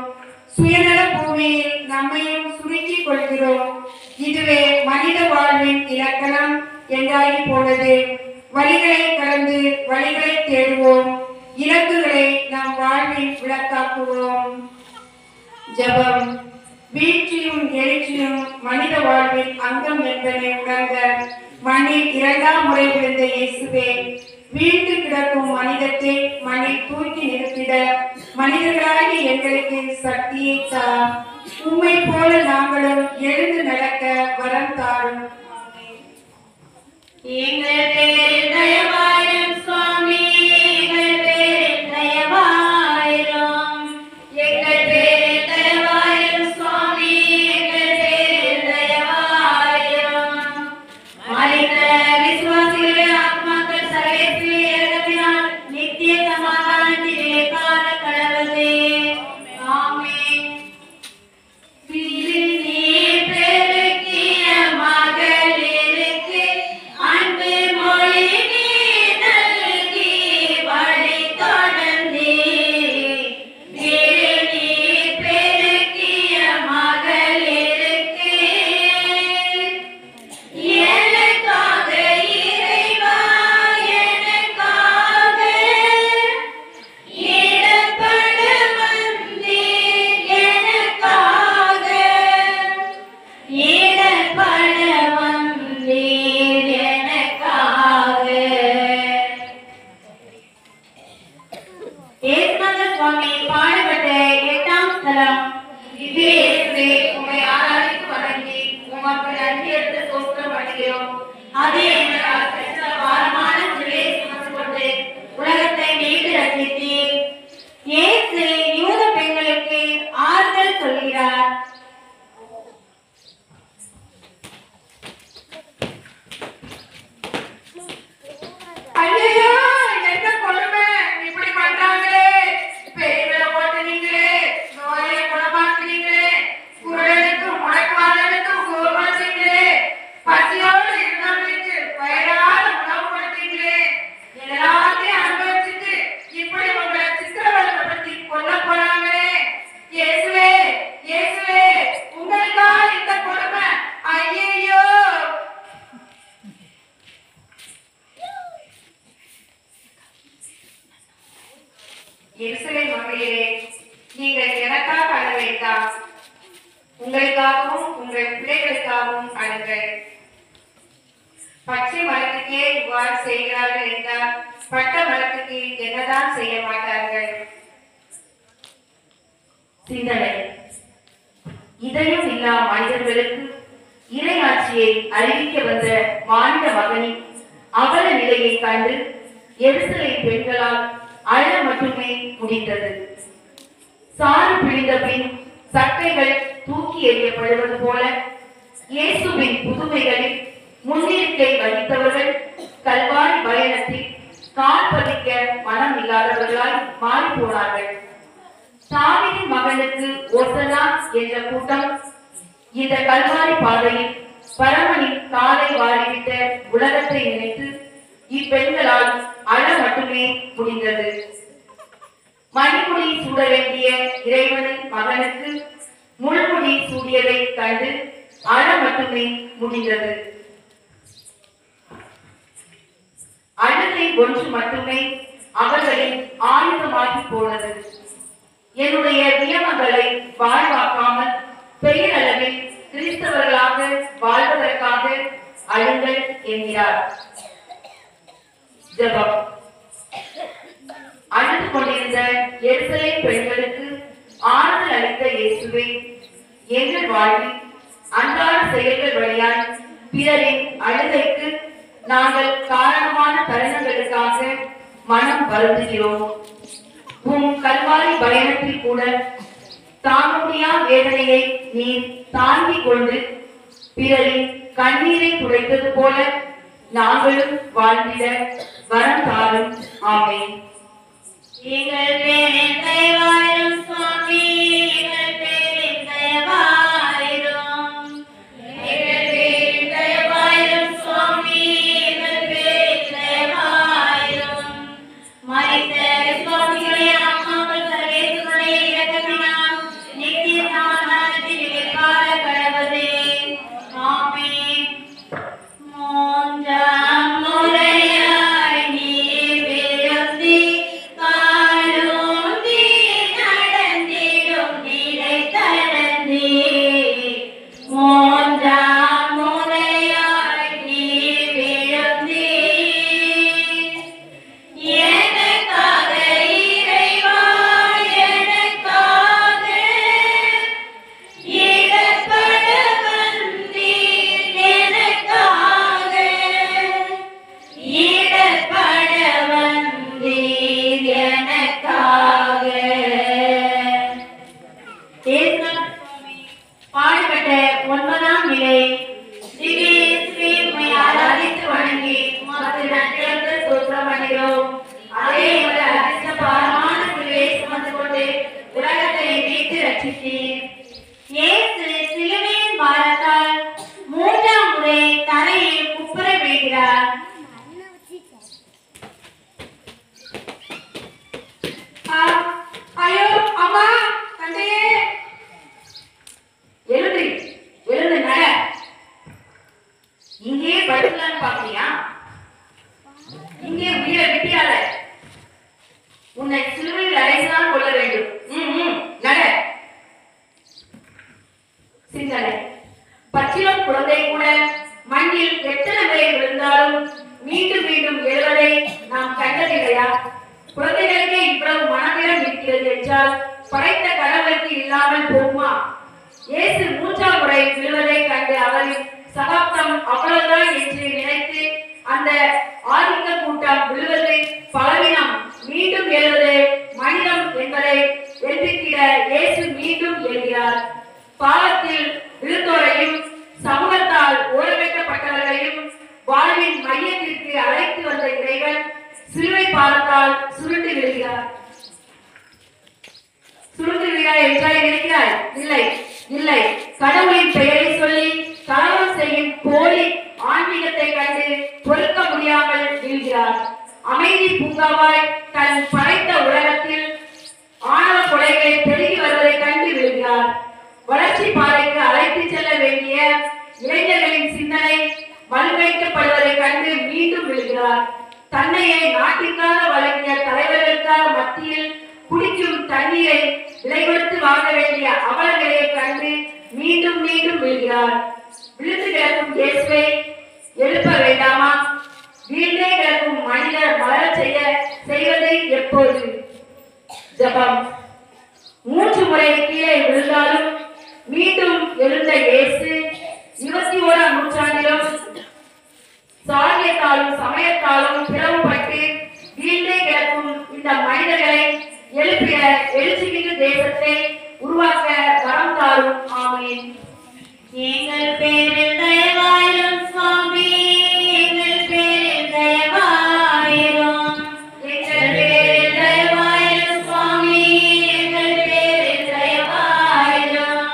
சுயநல பூமியில் நம்மையும் சுருக்கிக் கொள்கிறோம். இதுவே மனித வாழ்வின் இலக்கணம் என்றாகி போனது. வழிகளை கடந்து வழிகளை தேடுவோம். இலக்குகளை நம் வாழ்வில் விளக்காக்குவோம். ஜெபம். வீழ்ச்சியும் எழுச்சியும் மனித வாழ்வின் அங்கம் என்பதை உணர்ந்த மண்ணில் 2ஆம் முறை விழுந்த இயேசுவே, வீழ்ந்து கிடக்கும் மனிதத்தை மண்ணில் தூக்கி நிறுத்திட மனிதர்களாகி எங்களுக்கு சக்தியை தா. உம்மை போல நாங்களும் எழுந்து நடக்க வரம் தாரும். எங்கள் பேரில் தயவாயிரும் சுவாமி, எங்கள் பேரில் தயவாயிரும். எங்கள் பேரில் தயவாயிரும் சுவாமி, எங்கள் பேரில் தயவாயிரும். மனித விசுவாசிகளை ஆத்மாக்கள் சர்வேஸ்வரே இறக்கத்தினால் நித்திய சமாதானத்தில் இளைப்பாற கடவுளே. ஆமென். நீர் பெருக்கிய மகளிருக்கு அன்பு மொழி நீ நல்கி வழி சுவாமி பாடுபட்ட 8ஆம் ஸ்தலம். இது இயேசுவே, உம்மை ஆராதித்து வணங்கி உமக்கு நன்றி எடுத்து ஸ்தோத்திரம் பண்ணுகிறோம். அதே எங்களால் பாரமான சிலுவையை சுமந்து கொண்டு உலகத்தை மீட்டு ரட்சித்தீர். இயேசு யூத பெண்களுக்கு ஆறுதல் சொல்கிறார். ஐயோ, என்ன கொடுமை, இப்படி பண்றாங்களே, பேய்களை ஓட்டுனீங்களே, நோயை குணமாக்குனீங்களே, குருடனுக்கு முடக்குவாதனுக்கு கோபமாச்சீங்களே, பசியோடு இருந்தவங்களுக்கு வயிறார உணவு கொடுத்தீங்களே, எல்லாத்தையும் அனுபவிச்சுட்டு இப்படி உங்களை சித்திரவதைப்படுத்தி கொல்ல போறாங்களே. இயேசுவே, இயேசுவே, உங்களுக்கா இந்த கொடுமை? ஐயையோ. எருசலேம் மகளிரே, நீங்கள் எனக்காக அழ வேண்டாம், உங்களுக்காகவும் உங்கள் பிள்ளைகளுக்காகவும் அழுங்கள். பச்சை மரத்துக்கே இவ்வாறு செய்கிறார்கள் என்றால் பட்ட மரத்துக்கு என்னதான் செய்ய மாட்டார்கள்? சிந்தனை. இதயம் இல்லா மனிதர்களுக்கு இறையாட்சியை அறிவிக்க வந்த மாநில மகனின் அவல நிலையை கண்டு எருசலேம் பெண்களால் அழ மட்டுமே முடிந்தது. சாறு பிழிந்த பின் சட்டைகள் தூக்கி எறியப்படுவது போல இயேசுவின் புதுமைகளில் முன்னிறுக்கை வகித்தவர்கள் கல்வாரி பயணத்தில் கால் பதிக்க மனம் இல்லாதவர்களாய் மாறி போனார்கள். தாவீதின் மகனுக்கு ஓசனா என்ற கூட்டம் இந்த கல்வாரி பாதையில் பரமனின் காலை வாரிவிட்ட உலகத்தை நினைத்து இப்பெண்களால் அழ மட்டுமே முடிந்தது. மணிமுடி சூட வேண்டிய இறைவனின் மகனுக்கு முள்முடி சூடியதை கண்டு அழ மட்டுமே முடிந்தது. அழுகை ஒன்று மட்டுமே அவர்களின் ஆயுதமாகி போனது. என்னுடைய நியமங்களை வாழ்வாக்காமல் பெயரளவில் கிறிஸ்தவர்களாக வாழ்வதற்காக அழுங்கள் என்கிறார். ஜெபம். அழுது கொண்டிருந்த எருசலேம் பெண்களுக்கு ஆறுதல் அளித்த இயேசுவே, எங்கள் வாழ்வில் அன்றாட செயல்கள் வழியால் பிறரின் அழுகைக்கு நாங்கள் காரணமான தருணங்களுக்காக மனம் வருந்துகிறோம். உம் கல்வாரி பயணத்தில் கூட தாங்குடியா வேதனையை நீர் தாங்கிக் கொண்டு பிறரின் கண்ணீரை துடைத்தது போல நாங்களும் வாழ்ந்திட வரம் தாரும். ஆமென். எங்கள் பேரின் தயவாயிரும் சுவாமி, எங்கள் பேரின் தயவாயிரும். எங்கள் பேரின் தயவாயிரும் சுவாமி, எங்கள் பேரின் தயவாயிரும். மரித்த விசுவாசிகளுடைய ஆன்மாக்கள் சர்வேசுவனுடைய இரக்கத்தினால் நித்திய சமாதானத்தில் இளைப்பாற கடவுளே. ஆமென். மூன்றாம் முறையாய் நீர் விரும்பி காலூன்றி நடந்திடும் நிலை தளர்ந்தே. மூன்றாம் முறையாய் நீர் விரும்பி எனக்காக இறைவா, எனக்காக இடப்பட வந்தீர், எனக்காக இடப்பட வந்தீர், எனக்காக. இயேசுநாதர் சுவாமி பாடுபட்ட 9ஆம் நிலை. திவ்யேசுவே, உம்மை ஆராதித்து வணங்கி உமக்கு நன்றியுள்ள ஸ்தோத்திரம் பண்ணுகிறோம். அதே எங்கள் அதிர்ஷ்ட பாரமான சிலுவையை சுமந்து கொண்டு உலகத்தை மீட்டு ரட்சித்தீர். இயேசு சிலுவையின் பாரத்தால் 3ஆம் முறை தரையில் குப்புற விழுகிறார். ஆ, என்றால் படைத்த கடவுளுக்கு இல்லாமல் போகுமா? இயேசு மூன்றாம் முறை விழுவதை கண்டு அவரின் சகாப்தம் அவ்வளவுதான் என்று நினைத்து அந்த ஆதிக்க கூட்டம் விழுவது பலவீனம், மீண்டும் எழுவது மனிதம் என்பதை வென்றிட இயேசு மீண்டும் எழுகிறார். பாவத்தில் விழுந்தோரையும் சமூகத்தால் ஓரவைக்கப்பட்டவர்களையும் வாழ்வின் மையத்திற்கு அழைத்து வந்த இறைவன் சிலுவை பாதத்தால் சுருண்டு விழுகிறார். சுருண்டு விழுகிறார் என்றால் நினைக்கிறார்? இல்லை இல்லை, கடவுளின் பெயரை சொல்லி கலவரம் செய்யும் போலி ஆன்மீகத்தை கண்டு பொறுக்க முடியாமல் வீழ்கிறார். அமைதி பூங்காவாய் தன் படைத்த உலகத்தில் ஆணவ கொலைகளை பெருகி வருவதை கண்டு விழுகிறார். வளர்ச்சி பாதைக்கு அழைத்து செல்ல வேண்டிய இளைஞர்களின் சிந்தனை வலுவைக்கப்படுவதை கண்டு மீண்டும் விழுகிறார். தன்னையே நாட்டிற்காக வழங்கிய தலைவர்களுக்காக மத்தியில் குடிக்கும் தண்ணீரை விலை கொடுத்து வாங்க வேண்டிய அவலங்களை கண்டு மீண்டும் மீண்டும் விழுகிறார். விழுந்து கிடக்கும் இயேசுவை எழுப்ப வேண்டாமா? வீழ்ந்தே கிடக்கும் மனிதர் மலர் செய்வதை எப்போது? ஜபம். 3 முறை கீழே விழுந்தாலும் மீண்டும் எழுந்த இயேசு 21ஆம் நூற்றாண்டிலும் சாகியத்தாலும் சமயத்தாலும் பிளவுபட்டு வீழ்ந்தே கிடக்கும் இந்த மனிதர்களை எழுப்பிய எழுச்சிமிகு தேசத்தை உருவாக்க வரம் தாரும். ஆமென். எங்கள் பேரில் தயவாயிரும் சுவாமி, எங்கள் பேரில் தயவாயிரும், எங்கள் பேரில் தயவாயிரும் சுவாமி, எங்கள் பேரில் தயவாயிரும்.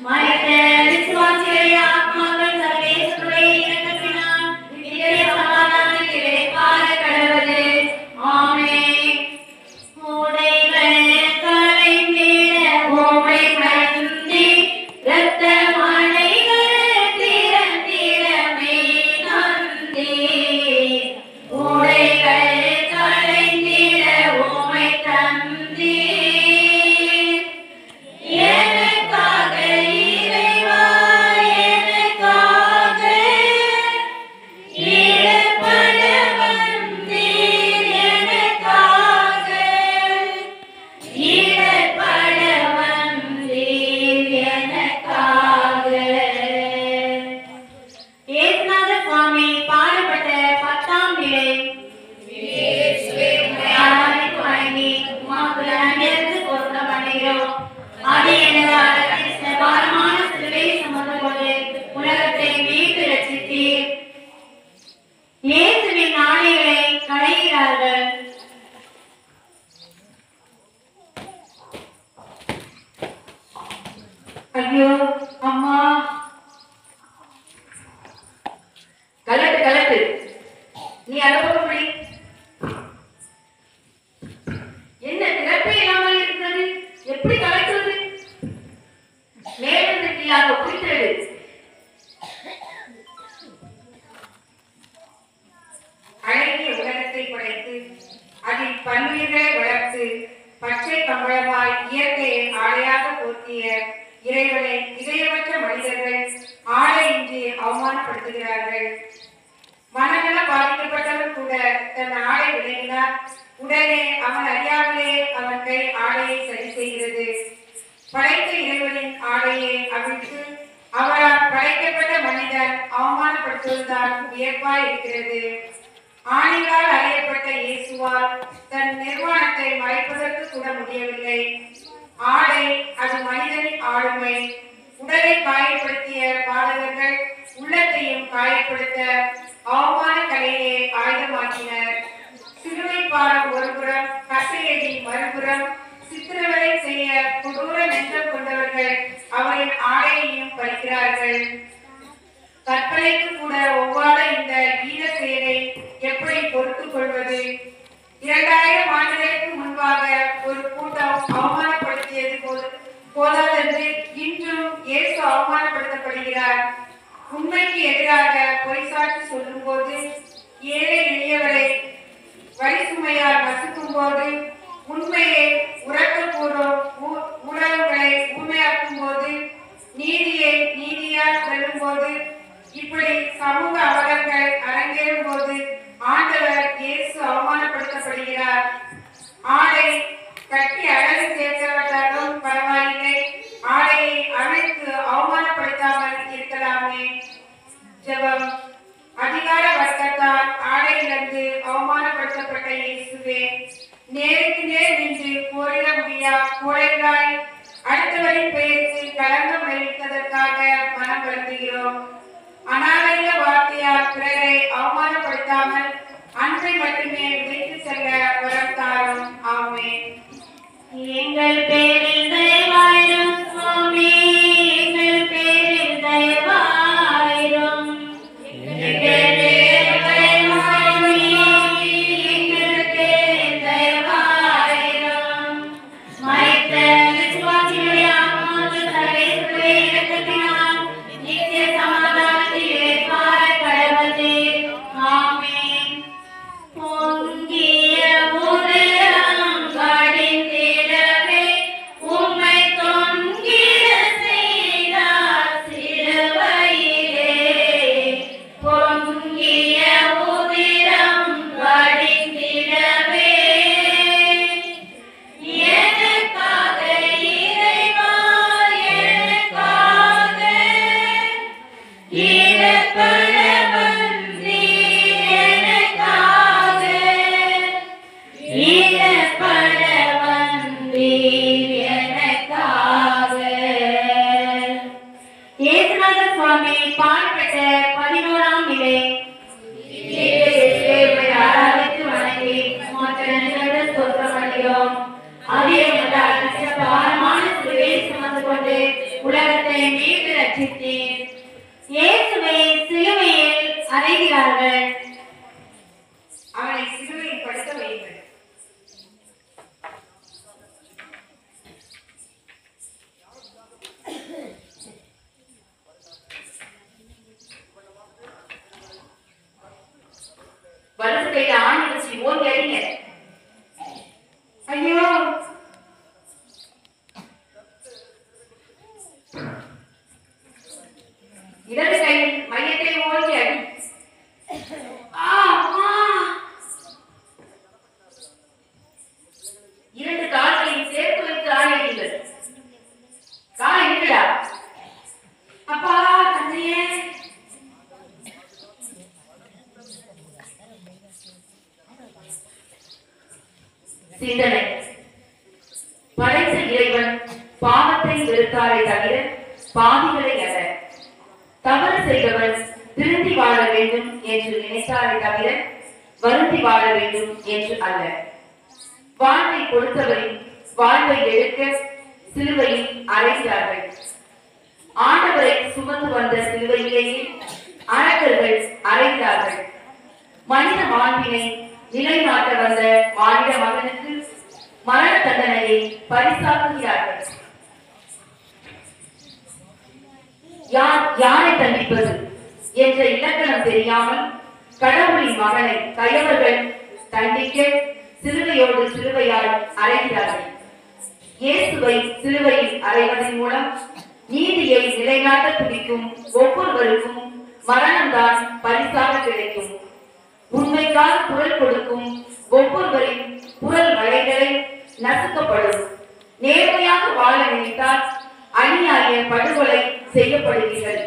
மனித விசுவாசிகளை ஆத்மாக்கள் சர்வேஸ்வரை இறக்கத்தினால் நித்திய சமாதானத்திலே பார கடவது. ஆமென். மூடைகள் களைந்திட ஓமை மறந்தி இரத்த மழைகள் திறந்திடமே நந்தி. மூடைகள் களைந்திட ஓமை தந்தி. எனக்காக இறைவா, எனக்காக ஈடுபட வந்தீர், எனக்காக ஈடுபட வந்தீர், எனக்காக. ஏசுநாத சுவாமி பாடுபட்ட 10ஆம் நிலை. ஆராதனைக்கு வணங்கி உமக்கு நன்றியறிந்து ஸ்தோத்திரம் பண்ணுகிறோம். அது என்னதால் கிறிஸ்து பாரமான சிலுவையை சுமந்த போது உலகத்தை மீட்டு ரட்சித்தீர். இயேசுவின் ஆணைகளை களைகிறார்கள். ஐயோ அம்மா, கலட்டு கலட்டு, நீ அனுபவம் முடி. என்ன திறப்பே இல்லாமல் இருக்கிறது? எப்படி கலட்டுவது? மேலிருந்து கீழாக பிடித்தது. அழகிய உலகத்தை படைத்து அதில் பன்னுயிர்களை வளர்த்து பச்சை கம்பளமாய் இயற்கையை ஆடையாக போர்த்திய இறைவனை இதயமற்ற மனிதர்கள் ஆடையின்றி அவமானப்படுத்துகிறார்கள். மனநல பாதிக்கப்பட்டவர் கூட தன் ஆடை விலகினார், உடனே அவன் அறியாமலே அவன் கை ஆடையை சரி செய்கிறது. படைத்த இறைவனின் ஆடையை அவிழ்த்து அவரால் படைக்கப்பட்ட மனிதன் அவமானப்படுத்துவதுதான் வியப்பாய் இருக்கிறது. ஆணிகளால் அறியப்பட்ட இயேசுவால் தன் நிர்வாணத்தை மறைப்பதற்கு கூட முடியவில்லை. ஆடை அது மனிதனின் ஆளுமை. உடலை காயப்படுத்திய பாடகர்கள் உள்ளத்தையும் காயப்படுத்த அவமான கலையை ஆயுதமாக்கினர். சிலுவை பாரம் ஒருபுறம், கசையடி மறுபுறம், சித்திரவதை செய்ய கொடூர நெஞ்சம் கொண்டவர்கள் அவரின் ஆடையையும் பறிக்கிறார்கள். கற்பனைக்கு கூட ஒவ்வாத இந்த ஈர செயலை எப்படி பொறுத்துக் கொள்வது? 2000 ஆண்டுகளுக்கு முன்பாக ஒரு கூட்டம் அவமானப்படுத்தியது போதாதென்று இன்றும் இயேசு அவமானப்படுத்தப்படுகிறார். உண்மைக்கு எதிராக பொய் சாட்சி சொல்லும் போது, ஏழை எளியவரை வரி சுமையால் நசுக்கும் போது, உண்மையை உறக்க கூறும் ஊடகங்களை ஊமையாக்கும் போது, நீதியை நீதியால் வெல்லும் போது, இப்படி சமூக அவலங்கள் அரங்கேறும் போது ஆண்டவர் இயேசு அவமானப்படுத்தப்படுகிறார். ஆடை கட்டி அழகு ஐயா கோழைகளாய் அடுத்தவரின் பெயருக்கு களங்கம் விளைவிப்பதற்காக மனம் வருந்துகிறோம். அனாதைய வார்த்தையால் பிறரை அவமானப்படுத்தாமல் அன்பை மட்டுமே விட்டு செல்ல வரம் தாரும். ஆமென். எங்கள் பேரில் தயவாயிரும் சுவாமி, எங்கள் பேரில் தயவாயிரும். எங்கள் பேரில் தயவாயிரும், எங்கள் பேரில் தயவாயிரும். மரித்த விசுவாசிகளை ஆமாற்ற சர்வேசுவை இரக்கத்தினால் நித்திய சமாதானத்தில் இளைப்பாற கடவுளே. ஆமென். பொங்கிய உதயம் கடிந்திடவே உம்மை தொங்கிட செய்தார் சிலுவையிலே. பொங்கிய உதிரம் கடிந்திடவே எனக்காக இறைவா, எனக்காக இடப்பட வந்தீர், எனக்காக இடப்பட வந்தீர், எனக்காக. ஏசுநாத சுவாமி பாடப்பட்ட 11ஆம் நிலை. ஆராதித்து வணங்கி உமக்கு நன்றியோடு ஸ்தோத்திரம் பண்ணுகிறோம். அதே பாரமான சிலுவையை சுமந்து கொண்டு உலகத்தை மீட்டு ரட்சித்தீர். இயேசுவை சிலுவையில் அறைகிறார்கள். அவனை சிலுவையில் படுக்க வையுங்கள். வலது கையில ஆணி வச்சு ஓங்கி அடிங்க. ஐயோ, இடது கையில் மையத்தை ஓங்கி அடி. இரண்டு கால்களையும் சேர்த்து வைத்து ஆடிடுங்கள். கால் இருக்குடா. அப்பா தந்தையே, சிந்தனை. படைத்த இறைவன் பாவத்தை வெறுத்தாரே தவிர பாவிகளை அல்ல. தவறு செய்தவன் திருந்தி வாழ வேண்டும் என்று நினைத்தாரே தவிர வருந்தி வாழ வேண்டும் என்று அல்ல. வாழ்வை கொடுத்தவரின் வாழ்வை எடுக்க சிலுவையில் அறைகிறார்கள். ஆண்டவரை சுமந்து வந்த சிலுவையிலேயே அரக்கர்கள் அறைகிறார்கள். மனித மாண்பினை நிலைநாட்ட வந்த மாநில மகனுக்கு மரண தண்டனையை பரிசாக்குகிறார்கள். யாரை தண்டிப்பது என்ற இலக்கணம் தெரியாமல் கடவுளின் மகனை கயவர்கள் தண்டிக்க சிலுவையோடு சிலுவையால் அறைகிறார்கள். இயேசுவை சிலுவையில் அறைவதன் மூலம் நீதியை நிலைநாட்ட துடிக்கும் ஒவ்வொருவருக்கும் மரணம்தான் பரிசாக கிடைக்கும். உண்மைக்காக குரல் கொடுக்கும் ஒவ்வொருவரின் குரல் வளைகளை நசுக்கப்படும். நேர்மையாக வாழ நினைத்தால் அநியாய படுகொலை செய்யப்படுவீர்கள்.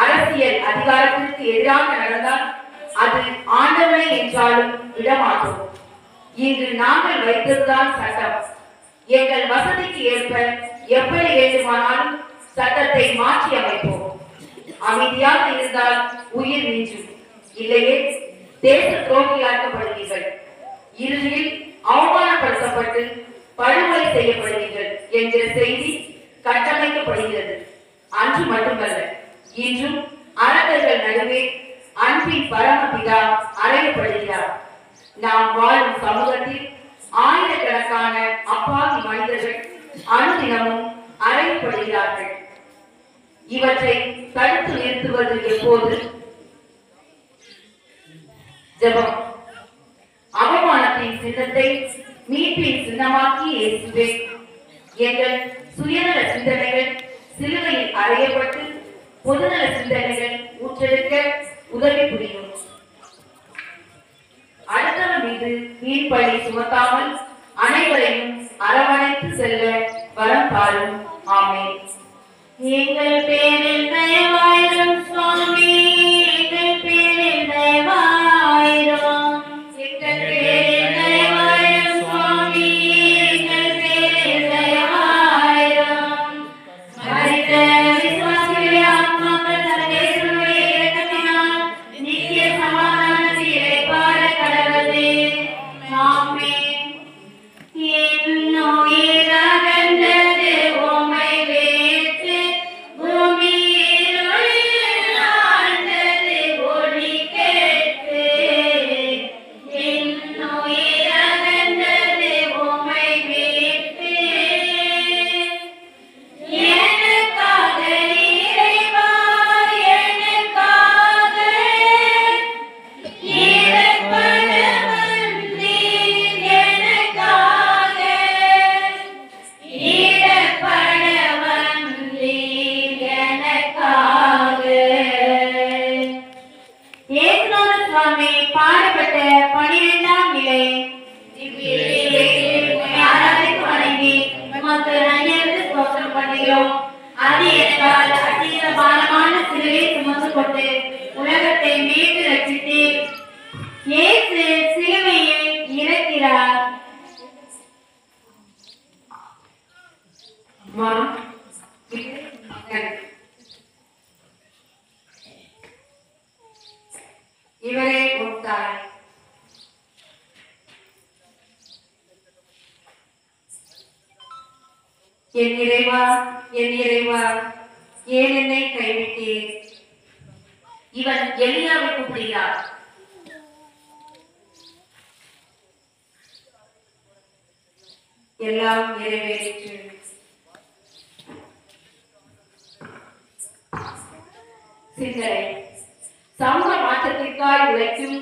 அரசியல் அதிகாரத்திற்கு எதிராக நடந்தால் அது ஆண்டவனை என்றாலும் விடமாட்டோம். இங்கு நாங்கள் வைத்திருந்தால் சட்டம். எங்கள் வசதிக்கு ஏற்ப எப்படி வேண்டுமானாலும் சட்டத்தை மாற்றி அமைப்போம். அமைதியாக இருந்தால் உயிர் நீஞ்சும், இல்லையே தேச துரோகியாக்கப்படுவீர்கள். இறுதியில் அவமானப்படுத்தப்பட்டு படுகொலை செய்யப்படுவீர்கள் என்கிற செய்தி கட்டமைக்கப்படுகிறது. அன்று மட்டுமல்ல, இன்றும் அரக்கர்கள் நடுவே அன்பின் பரமபிதா அறையப்படுகிறார். நாம் வாழும் சமூகத்தில் ஆயிரக்கணக்கான அப்பாவி மனிதர்கள் அனுதினமும் அறையப்படுகிறார்கள். இவற்றை தடுத்து நிறுத்துவது எப்போது? ஜெபம். அவமானத்தின் சின்னத்தை மீட்பின் சின்னமாக்கி இயேசுவே, எங்கள் சுயநல சிந்தனைகள் சிலுவையில் அறையப்பட்டு பொதுநல சிந்தனைகள் ஊற்றெடுக்க உதவி புரியும். அடுத்தவர் மீது வீண்பழி சுமத்தாமல் அனைவரையும் அரவணைத்து செல்ல வரம் தாரும். ஆமென். எங்கள் பேரில் தயவாயிரும் சுவாமி, எங்கள் பேரில் தயவாயிரும். எங்கள் பேரில் தயவாயிரும் சுவாமி, எங்கள் பேரில் படுகிறோம். அது என்றால் அதீத பாரமான சிலுவை சுமந்து கொண்டு உலகத்தை மீட்டு ரட்சித்தீர். இயேசு சிலுவையை இறக்கிறார். இவரே உண்டாய். என் இறைவா, என் இறைவா, ஏன் என்னை கைவிட்டீர்? இவன் எலியாவை கூப்பிடுகிறார். எல்லாம் நிறைவேறிற்று. சிந்தனை. சமூக மாற்றத்திற்காய் உழைக்கும்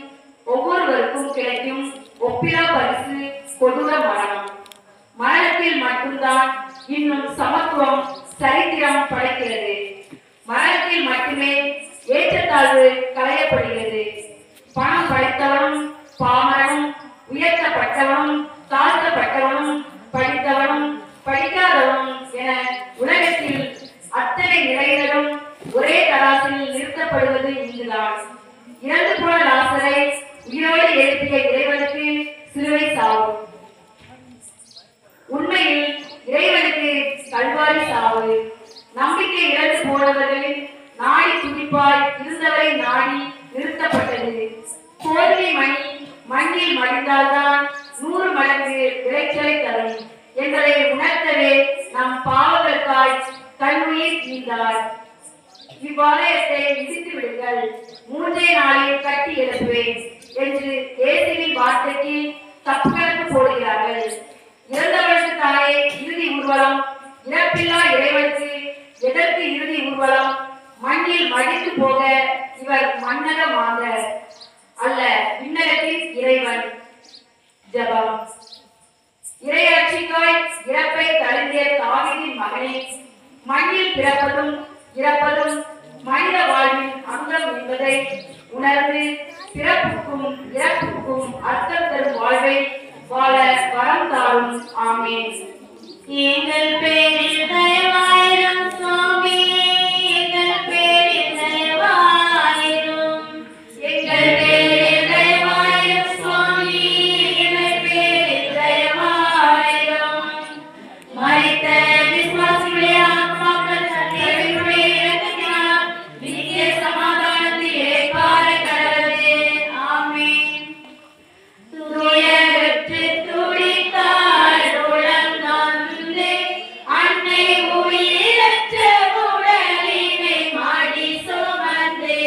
ஒவ்வொருவருக்கும் கிடைக்கும் ஒப்பிலா பரிசு கொடூர மரணம். மரணத்தில் மட்டும்தான் இன்னும் சமத்துவம் சரித்திரம் படைக்கிறது. மரணத்தில் மட்டுமே ஏற்றத்தாழ்வு களையப்படுகிறது. பணம் படைத்தவனும் பாமரனும், உயர்த்தப்பட்டவனும் தாழ்த்தப்பட்டவனும், படித்தவனும் படிக்காதவனும் என உலகத்தில் அத்தனை நிலைகளும் ஒரே தராசில் நிறுத்தப்படுவது இங்குதான். இறந்து போன லாசரை உயிரோடு எழுப்பிய இறைவனுக்கு சிலுவை சாவு. உண்மையில் இறைவனுக்கு கல்வாரி சாவு. நம்பிக்கை இழந்து போனவர்களின் நாடி துடிப்பாய் இருந்தவரை நாடி நிறுத்தப்பட்டது. கோதுமை மணி மண்ணில் மடிந்தால்தான் 100 மடங்கு விளைச்சலை தரும் என்பதை உணர்த்தவே நம் பாவங்களுக்காய் தன்னுயிர் ஈந்தார். இவ்வாலயத்தை இடித்து விடுங்கள், 3 நாளில் கட்டி எழுப்புவேன் என்று இயேசுவின் வார்த்தைக்கு தப்புக்கணக்கு போடுகிறார்கள். இறந்தவனுக்கு தானே இறுதி ஊர்வலம். இறப்பில்லா இறைவனுக்கு எதற்கு இறுதி ஊர்வலம்? மண்ணில் மடித்து போக இவர் மன்னகமாக அல்ல, விண்ணகத்தின் இறைவன். ஜெபம். இறையாட்சிக்காய் இறப்பை தழுவிய தாவீதின் மகனே, மண்ணில் பிறப்பதும் இறப்பதும் மனித வாழ்வின் அங்கம் என்பதை உணர்ந்து பிறப்புக்கும் இறப்புக்கும் அர்த்தம் தரும் வாழ்வை வாழ வரம் தாரும். ஆமென். எங்கள் பேரில் தயவாயிரும் சுவாமி, எங்கள் பேரில் தயவாயிரும். எங்கள் பேரில் தயவாயிரும் சுவாமி, எங்கள் பேரில் தயவாயிரும். மரித்த விசுவாசிகளே, ஆத்மாக்கள் சத்தியத்தினுடைய இரக்கத்தினால் நித்திய சமாதானத்திலே பார கடவுளே. ஆமென். துயருற்று துடித்தாள் உளம் நொந்து, அன்னை உயிரற்ற உடலினை மாடி சுமந்து.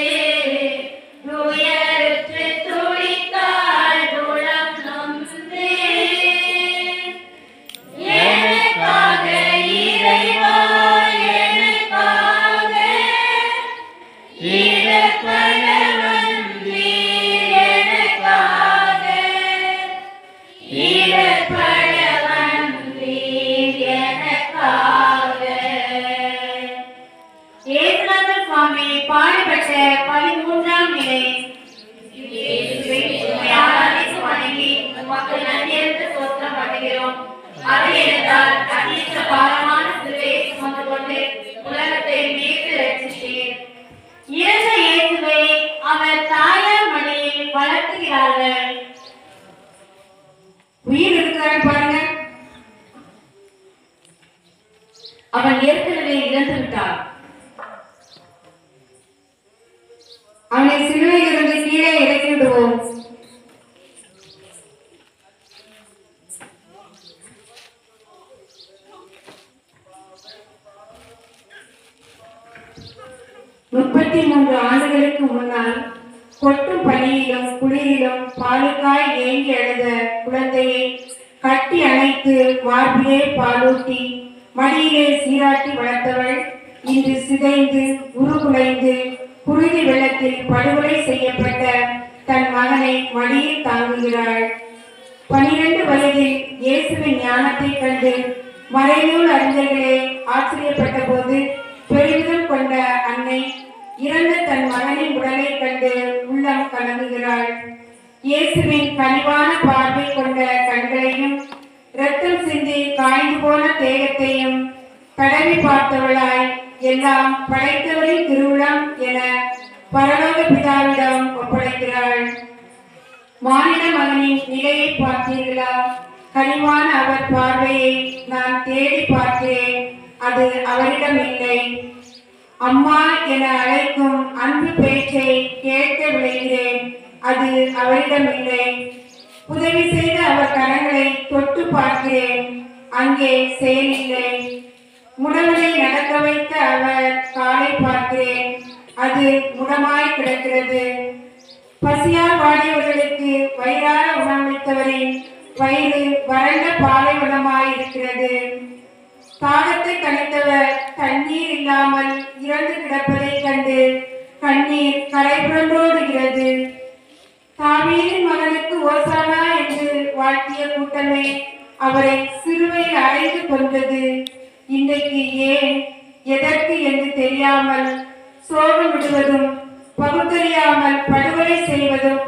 துயருற்று துடித்தாள் உளம் நொந்து, எனக்காக இறைவா, எனக்காக இறப்பட வந்தீர், எனக்காக இறப்பட வந்தீர், எனக்காக. ஏசுநாதர் சுவாமி பாடுபட்ட 13ஆம் நிலை. இயேசுவே, உம்மை ஆராதித்து வணங்கி உமக்கு நன்றியறிந்து ஸ்தோத்திரம் பண்ணுகிறோம். அது என்றால் அதீத பாரமான சிலுவையை சுமந்து கொண்டு உலகத்தை மீட்டு ரட்சித்தீர். இறந்த இயேசுவை அவர் தாயார் மடியில் வளர்த்துகிறார்கள். உயிர் இருக்கிறான் பாருங்க. அவன் ஏற்கனவே இறந்து விட்டான். அவனை சிலுவையிலிருந்து கீழே இறக்கி விடுவோம். முப்பத்தி 3 ஆண்டுகளுக்கு முன்னால் கொட்டும் பனியிலும் குளிரிலும் பாலுக்காய் ஏங்கி அழுத குழந்தையை கட்டி அணைத்து மார்பிலே பாலூட்டி மடியிலே சீராட்டி வளர்த்தவள் இன்று சிதைந்து உருகுலைந்து குருதி வெள்ளத்தில் படுகொலை செய்யப்பட்ட தன் மகனை மடியில் தாங்குகிறாள். 12 வயதில் இயேசுவின் ஞானத்தை கண்டு மறைநூல் அறிஞர்களே ஆச்சரியப்பட்ட போது பெருமிதம் கொண்ட அன்னை இறந்த தன் மகனின் உடலை கண்டு உள்ளம் கலங்குகிறாள். இயேசுவின் கனிவான பார்வை கொண்ட கண்களையும் இரத்தம் சிந்தி காய்ந்து போன தேகத்தையும் தடவி பார்த்தவளாய் எல்லாம் படைத்தவரின் திருவுளம் என பரலோக பிதாவிடம் ஒப்படைக்கிறாள். மானிட மகனின் நிலையை பார்த்தீர்களா? கனிவான அவர் பார்வையை நான் தேடி பார்க்கிறேன், அது அவரிடம் இல்லை. அம்மா என அழைக்கும் அன்பு பேச்சை கேட்க விளைகிறேன், அது அவரிடம் இல்லை. உதவி செய்த அவர் கரங்களை தொட்டு பார்க்கிறேன், அங்கே செயலில்லை. முடவனை நடக்க வைத்த அவர் காலை பார்க்கிறேன், அது முடமாய் கிடக்கிறது. பசியால் வாடியவர்களுக்கு வயிறார உணவளித்தவரின் வயிறு வறண்ட பாலைவனமாய் இருக்கிறது. தாகத்தை தணித்தவர் தண்ணீர் இல்லாமல் இறந்து கிடப்பதை கண்டு கண்ணீர் கரைபுரண்டோடுகிறது. தாவீதின் மகனுக்கு ஓசானா என்று வாழ்த்திய கூட்டமே அவரை சிலுவையில் அறைந்து கொண்டது. இன்றைக்கு ஏன் எதற்கு என்று தெரியாமல் சோகம் விடுவதும் பகுத்தறியாமல் படுகொலை செய்வதும்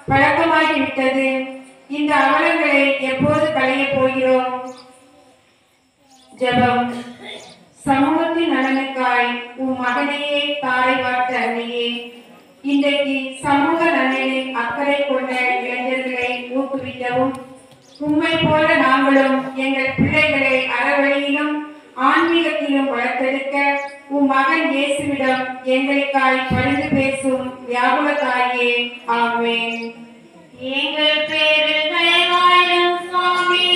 பழக்கமாகிவிட்டது. இந்த அவலங்களை எப்போது களைய போகிறோம்? ஜெபம். சமூகத்தின் நலனுக்காய் உன் மகனையே தாரை வார்த்த அன்னையே, இன்றைக்கு சமூக நலனில் அக்கறை கொண்ட இளைஞர்களை ஊக்குவிக்கவும், உண்மை போல நாங்களும் எங்கள் பிள்ளைகளை அறவழியிலும் ஆன்மீகத்திலும் வளர்த்தெடுக்க உன் மகன் இயேசுவிடம் எங்களுக்காய் பரிந்து பேசும் வியாகுல தாயே, ஆமென். எங்கள் பேரில் தயவாயிரும் சுவாமி,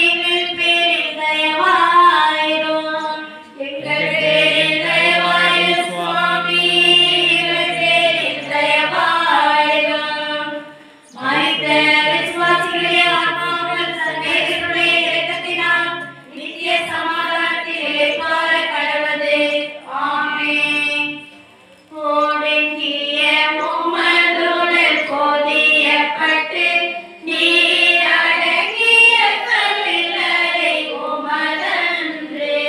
எங்கள் பேரில் தயவாயிரும், எங்கள் பேரில் தயவாயிரும் சுவாமி, எங்கள் பேரில் தயவாயிரும். மரித்த விசுவாசிகளே, ஆன்மாக்கள் சந்தேகத்துடைய இரக்கத்தினால் நித்திய சமாதானத்தில் இளைப்பாற கடவது. ஆமென். ஓடங்கிய உமதுடல் கோதியப்பட்டு நீர் அடங்கிய கல்லறை உமதன்றே.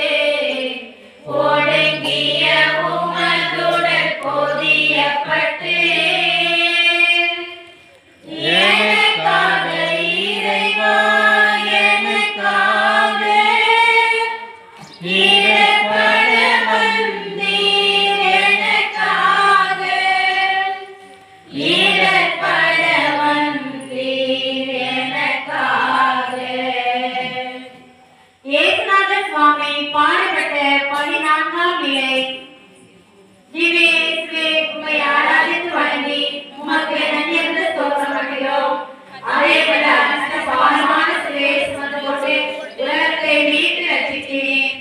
ஓடங்கிய உமதுடல் கோதியப்பட்டு எனக்காக இறைவா, எனக்காக இடப்பட வந்தீர், எனக்காக இடப்பட வந்தீர், எனக்காக. ஏசுநாத சுவாமி பாடுபட்ட 14ஆம் நிலை. திவ்ய இயேசுவே, உம்மை ஆராதித்து வணங்கி உமக்கு நன்றியர்ந்த ஸ்தோத்திரம் பண்ணுகிறோம். அதேபோல அந்த பாவமான சிலுவையை சுமந்து கொண்டு உலகத்தை மீட்டு ரட்சித்தீர்.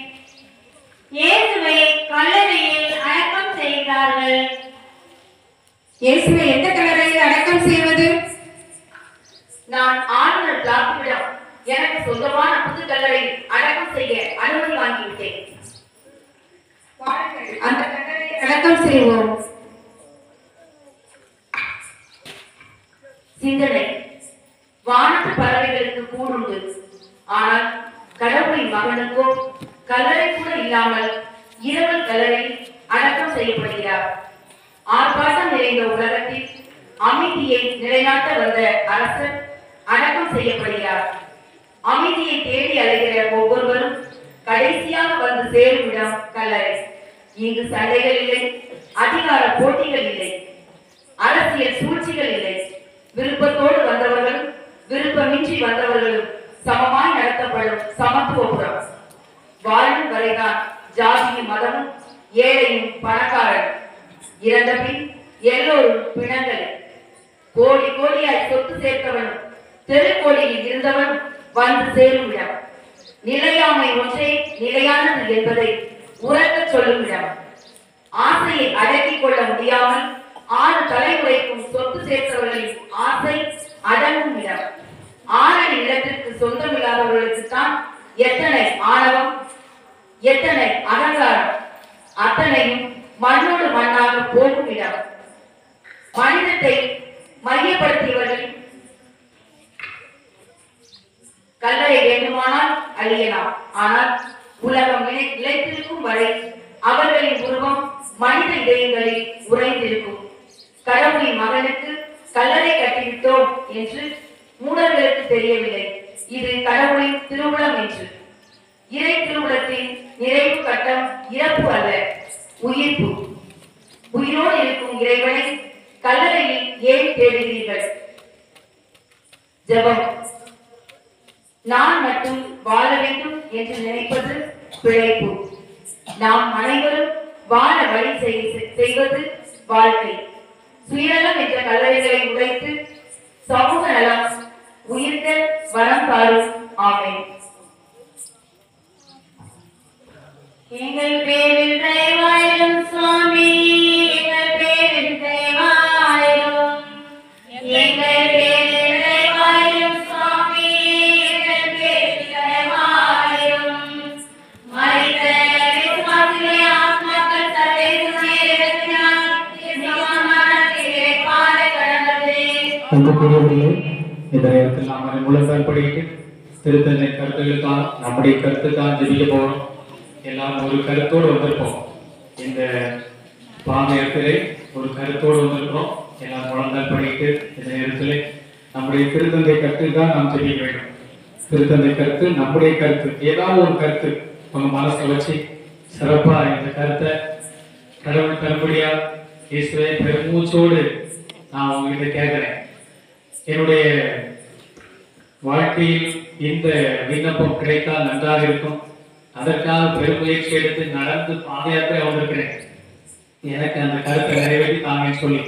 இயேசுவை கல்லறையில் அடக்கம் செய்கிறார்கள். இயேசுவை எந்த கல்லறையில் அடக்கம் செய்வது? நான் ஆளுநர் பிளாத்துவிடம் எனக்கு சொந்தமான புது கல்லறை அடக்கம் செய்ய அனுமதி வாங்கிவிட்டேன். அந்த கல்லறையை அடக்கம் செய்வோம். சிந்தனை. வானத்து பறவைகளுக்கு கூடுண்டு, ஆனால் கடவுளின் மகனுக்கோ கல்லறை கூட இல்லாமல் இரவல் கல்லறையில் அடக்கம் செய்யப்படுகிறார். ஆர்ப்பாட்டம் நிறைந்த உலகத்தில் அமைதியை நிலைநாட்ட வந்த அரசர் அடக்கம் செய்யப்படுகிறார். அமைதியை தேடி அலைகிற ஒவ்வொருவரும் கடைசியாக வந்து சேரும் இடம் கல்லறை. இங்கு சண்டைகள் இல்லை, அதிகார போட்டிகள் இல்லை, அரசியல் சூழ்ச்சிகள் இல்லை. விருப்பத்தோடு வந்தவர்களும் விருப்பமின்றி வந்தவர்களும் சமமாய் நடத்தப்படும் சமத்துவபுரம். வாழும் வரைதான் ஜாதியும் மதமும் ஏழையும் பணக்காரன். இறந்த பின் எல்லோரும் பிணங்கள். கோடி கோடியாய் சொத்து சேர்த்தவனும் தெருக்கோடியில் இருந்தவனும் வந்து சேரும் இடம். நிலையாமை ஒன்றே நிலையானது என்பதை உறக்க சொல்லும் இடம். ஆசையை அடக்கிக் கொள்ள முடியாமல் 6 தலைமுறைக்கும் சொத்து சேர்த்தவர்களின் ஆசை அடங்கும் இடம். 6 நிலத்திற்கு சொந்தமில்லாதவர்களுக்கு தான் எத்தனை ஆணவம், எத்தனை அகங்காரம், அத்தனையும் மண்ணோடு மண்ணாக போகும் இடம். மனிதத்தை மையப்படுத்தியவர்கள் கல்லறை வேண்டுமானால் அழியலாம், ஆனால் உலகம் நிலைத்திருக்கும் வரை அவர்களின் உருவம் மனித இதயங்களில் உறைந்திருக்கும். கடவுளின் மகனுக்கு கல்லறை கட்டிவிட்டோம் என்று மூடர்களுக்கு தெரியவில்லை, இது கடவுளின் திருவுளம் என்று. இறை திருவுலத்தின் நிறைவு கட்டம் இறப்பு அல்ல, உயிர்ப்பு. உயிரோடு இருக்கும் இறைவனை கல்லறையில் ஏன் தேடுகிறீர்கள்? ஜெபம். நான் மட்டும் வாழ வேண்டும் என்று நினைப்பது பிழைப்பு. நாம் அனைவரும் வாழ வழி செய்வது வாழ்க்கை. சுயநலம் என்ற கல்லறைகளை உடைத்து சமூக நலம் உயிர்த்த வரம் தாரும். ஆமென். எங்கள் பேரில் தயவாயிரும் சுவாமி, எங்கள் பேரில் தயவாயிரும். எங்கள் பேரில் தயவாயிரும் சுவாமி, எங்கள் பேரில் தயவாயிரும். மரித்த விசுவாசிகளை ஆத்மாக்கள் சர்வேசுடைய இரத்தினால் சமாதானத்திலே பாட கடந்தது. அன்புக்குரியவர்களே, இந்த நேரத்தில் நாம் முழுமையாக படிக்கிட்டு திருத்தந்தை கருத்துக்களுக்காக நம்முடைய கருத்துக்காக ஜெபிக்க போகிறோம். எல்லாம் ஒரு கருத்தோடு வந்திருப்போம். இந்த பாதையத்திலே ஒரு கருத்தோடு வந்திருக்கிறோம். எல்லாம் முழந்தால் படிக்கிட்டு இந்த நேரத்தில் நம்முடைய திருத்தந்தை கருத்துக்காக நாம் ஜெபிக்க வேண்டும். திருத்தந்தை கருத்து நம்முடைய கருத்து, ஏதாவது ஒரு கருத்து உங்க மனசுல வச்சு சிறப்பா இந்த கருத்தை கடவுள் தரும்படியா இயேசுவே பெருமூச்சோடு நான் உங்ககிட்ட கேட்கிறேன். என்னுடைய வாழ்க்கையில் இந்த விண்ணப்பம் கிடைத்தால் நன்றாக இருக்கும். அதற்காக பெருமுயற்சி எடுத்து நடந்து பாதையாத்திரை வந்திருக்கிறேன். எனக்கு அந்த கருத்தை நிறைவேற்றி தாங்கன்னு சொல்லி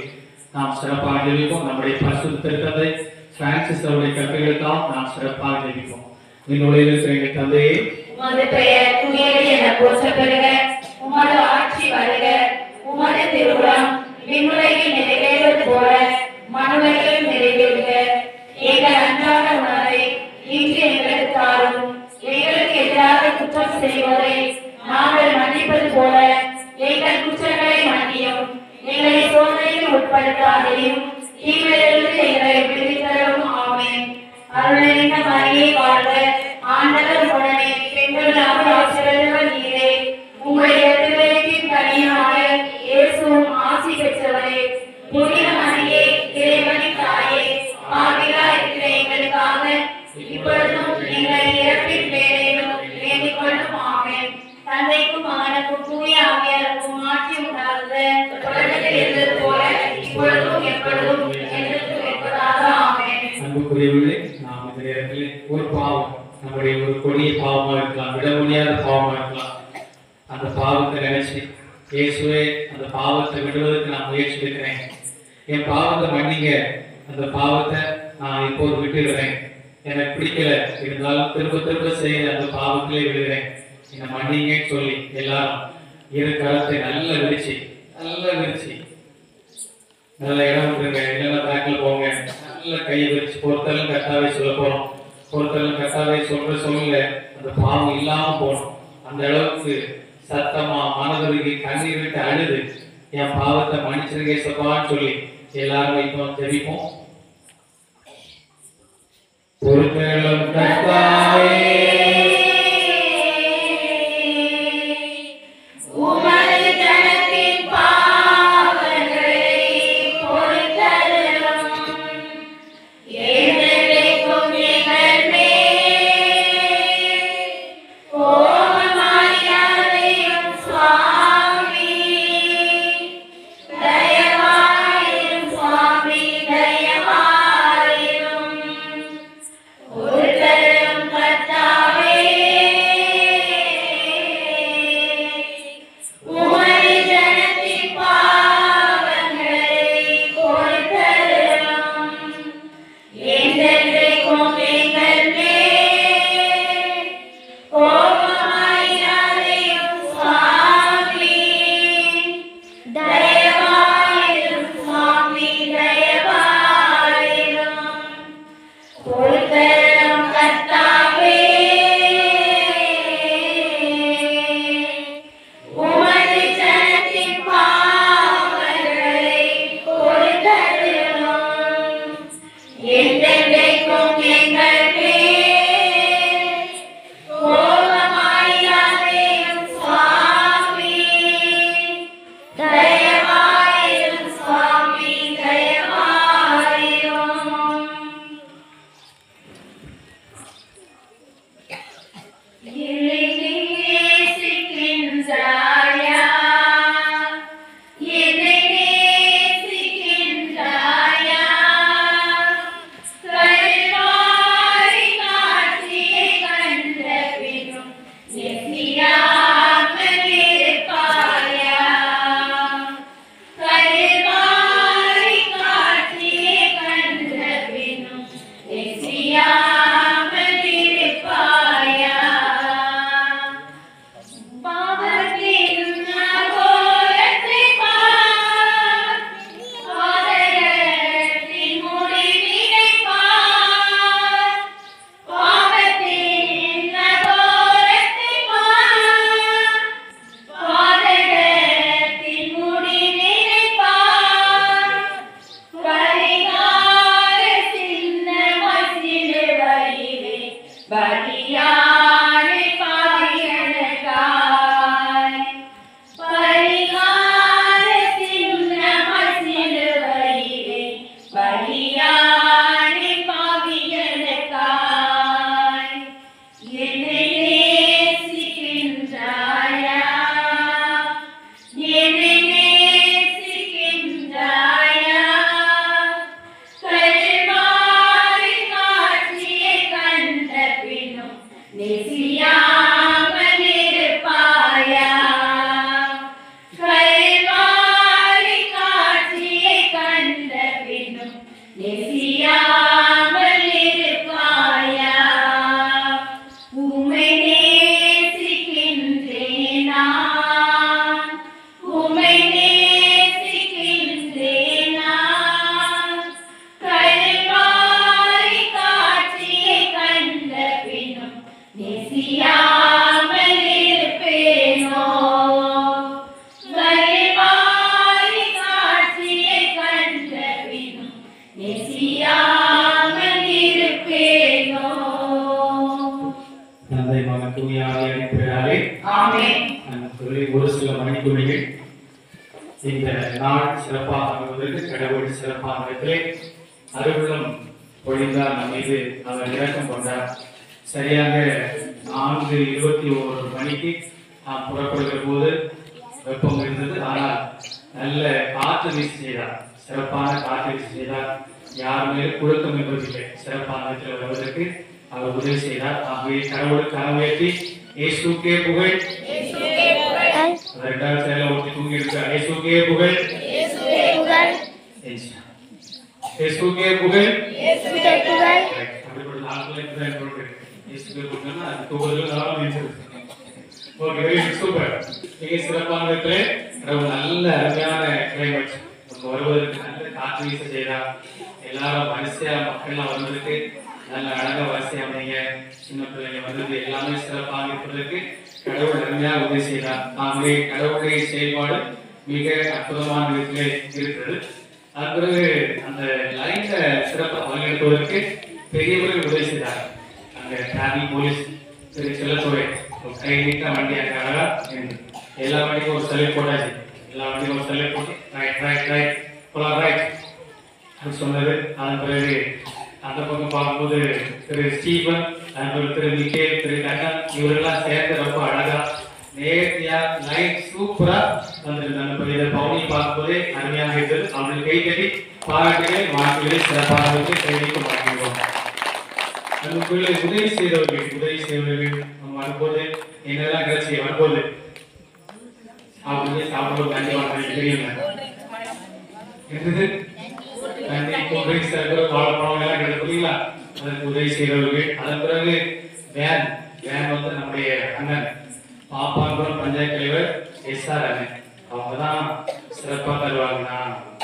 நாம் சிறப்பாக ஜெபிப்போம். நம்முடைய பரிசுத்த திருத்தந்தை பிரான்சிஸ் அவருடைய கருத்துக்களுக்காக நாம் சிறப்பாக ஜெபிப்போம். என்னுடைய இருக்கிற எங்கள் தந்தையே, உமது பெயர் தூயது என போற்றப்பெறுக. உமது ஆட்சி வருக. உமது திருவுளம் விண்ணுலகில் நிறைவேறுவது போல மண்ணுலகிலும் நிறைவேறுக. எங்கள் அன்றாட உணவை இன்று எங்களுக்கு தாரும். எங்களுக்கு எதிராக குற்றம் செய்வோரை நாங்கள் மன்னிப்பது போல எங்கள் குற்றங்களை மன்னியும். எங்களை சோதனையில் உட்படுத்தாதையும் தீமையிலிருந்து எங்களை விடுவித்தரும். ஆமென். அருள்நிறைந்த மரியே வாழ்க. ஆண்டவர் உடனே பெண்களாக ஆசீர்வதித்தவர் நீரே. உம்முடைய திருவயிற்றின் கனியாக இயேசுவும் ஆசி பெற்றவரே. புனித மரியே, இறைவனின் தாயே, பாவிகளாய் இருக்கிற எங்களுக்காக இப்பொழுதும் எங்கள் இறப்பின் வேளையிலும் வேண்டிக் கொள்ளும். ஆமென். தந்தைக்கும் மகனுக்கும் தூய ஆவியாருக்கும் ஆட்சி உண்டாகுக. தொடக்கத்தில் இருந்தது போல இப்பொழுதும் எப்பொழுதும் என்றும் இருப்பதாக. ஆமென். அன்புக்குரியவர்களே, நாம் இந்த நேரத்தில் ஒரு பாவம், நம்முடைய ஒரு கொடிய பாவமா இருக்கலாம், விட முடியாத பாவமா இருக்கலாம். அந்த பாவத்தை நினைச்சு இயேசுவே அந்த பாவத்தை விடுவதற்கு நான் முயற்சி எடுக்கிறேன். என் பாவத்தை மன்னிங்க, அந்த பாவத்தை நான் இப்போது விட்டுடுறேன். எனக்கு பிடிக்கல, இருந்தாலும் திரும்ப திரும்ப செய்ய அந்த பாவத்திலே விடுகிறேன், என்னை மன்னிங்கன்னு சொல்லி எல்லாரும் இரு கரத்தை நல்ல விரிச்சு நல்ல இடம் விட்டுருங்க. இல்லைன்னா பேக்கில் போங்க. நல்ல கையை விரிச்சு பொறுத்தலும் கட்டாவே சொல்ல போறோம். பொறுத்தலும் கட்டாவே சொல்ல அந்த பாவம் இல்லாம போகணும். அந்த அளவுக்கு சத்தமா மனதுருகி கண்ணீர் விட்டு அழுது என் பாவத்தை மன்னிச்சிருங்க சப்பான்னு சொல்லி எல்லாரும் இப்போ ஜெபிப்போம். பொறுத்தலும் கர்த்தாவே, உமது ஜனத்தின் பாவங்களை பொறுத்தருளும். என்றென்றைக்கும் எங்கள் மேல் கோபமாயிராதேயும் சுவாமி. தயவாயிரும் சுவாமி, தயவாயிரும். பொறுத்தருளும் கர்த்தாவே. ஒரு சில மணித்துளிகள் இந்த நாள் சிறப்பாக அமைவதற்கு கடவுள் சிறப்பான விதத்திலே அருளும் பொழிந்தார். நம் மீது அவர் இறக்கம் கொண்டார். சரியாக 4:21 மணிக்கு நாம் புறப்படுகிற போது வெப்பம் இருந்தது. ஆனால் நல்ல காற்று வீசி செய்தார். சிறப்பான காற்று வீசி செய்தார். யார் மேலும் குழுக்கம் என்பதில்லை. சிறப்பான விதத்தில் வருவதற்கு அவர் உதவி செய்தார். ஆகவே கடவுள் கனவேற்றி இயேசுக்கே புகழ். ரெண்டாவது செயல ஒட்டி தூங்கி இருக்கார். இயேசுக்கே புகழ். இயேசுக்கே புகழ். அப்படிப்பட்ட நாட்களில் இயேசுக்கே புகழ்னா அது தூங்குறதுல நாளும் நினைச்சிருக்கு. Okay, very super. மிக சிறப்பான விதத்திலே கடவுள் நல்ல அருமையான கிளைமேட் நம்ம வருவதற்கு நல்ல காற்று வீச செய்தார். எல்லாரும் வரிசையா மக்கள்லாம் வருவதற்கு நல்ல அழகா வரிசையா அமைங்க. சின்ன பிள்ளைங்க வந்தது எல்லாமே சிறப்பாக இருப்பதற்கு கடவுள் அருமையாக உதவி செய்தார். ஆகவே கடவுளுடைய செயல்பாடு மிக அற்புதமான விதத்திலே இருக்கிறது. அது பிறகு அந்த லைன்ல சிறப்பாக பங்கெடுப்பதற்கு பெரியவர்கள் உதவி செய்தார். அங்க டிராபிக் போலீஸ் திரு செல்லத்துறை கை நீட்ட வண்டி அங்க அழகா எல்லா வண்டிக்கும் ஒரு செல்லை போட்டாச்சு. எல்லா வண்டிக்கும் ஒரு செல்லை போட்டு ரைட் ரைட் ரைட் போலாம் ரைட் அப்படின்னு சொன்னது. அதன் பிறகு அந்த பக்கம் பார்க்கும்போது திரு ஸ்டீபன், திரு நிக்கேல், திரு கண்ணன் இவரெல்லாம் சேர்ந்து ரொம்ப அழகா நேர்த்தியா லைட் சூப்பரா வந்திருந்தாங்க. இதை பவுனி பார்க்கும்போதே அருமையாக இருந்தது. அவங்களுக்கு கை கட்டி பாராட்டுகளை மாற்றுகளை சிறப்பாக கைவிட்டு மாற்றிடுவோம். அதுக்குள்ள உதவி செய்தவர்கள் நம்ம வரும்போது என்னெல்லாம் கிடைச்சி வரும்போது அவங்க சாப்பிடுவோம். நன்றி வாழ்க்கை தெரியுங்க உதவி செய்தவர்கள். அதன் பிறகு வேன் வந்து நம்முடைய அண்ணன் பாப்பாங்குளம் பஞ்சாயத்து தலைவர் SR அண்ணன். அவங்கதான் சிறப்பா தருவாங்க.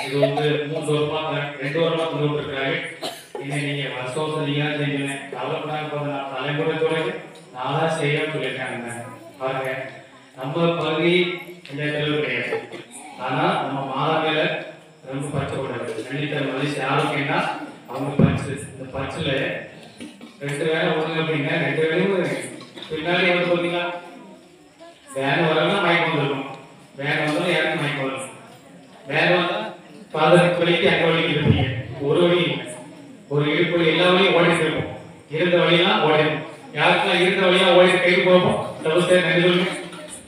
இது வந்து 3 வருஷமா 2 வருஷமா கொண்டு விட்டுருக்காரு. இன்னும் நீங்க வருஷம் நீங்க தான் செய்வீங்க. கவலைப்படாம தலைமுறைத்தோட நான் தான் செய்யணும்னு சொல்லியிருக்காங்க. பாருங்க, நம்ம பகுதி பஞ்சாயத்து தலைவர் கிடையாது. ஆனா நம்ம மாதா மேல ரொம்ப பச்சைக்கூடாது. நன்றித்தர மதிச்சு யாரும் கேட்டா அவங்க பச்சு. இந்த பச்சுல 2 வேலை ஒண்ணு அப்படிங்க. 2 வேலையும் பின்னாடி வந்து பார்த்தீங்கன்னா வேன் வரலாம் மயக்கம் வந்துருக்கும். வேன் வந்தாலும் யாருக்கும் மயக்கம் வரும். வேன் வந்தா பாதத்துக்கு வலிக்கு அங்க வலிக்கு இருப்பீங்க. ஒரு வழி ஒரு இடுப்பு எல்லா வழியும் ஓடிட்டு இருக்கும். இருந்த வழியெல்லாம் ஓடிடும். யாருக்கெல்லாம் இருந்த வழியா ஓடி கை போகும். தவிர நன்றி சொல்லுங்க.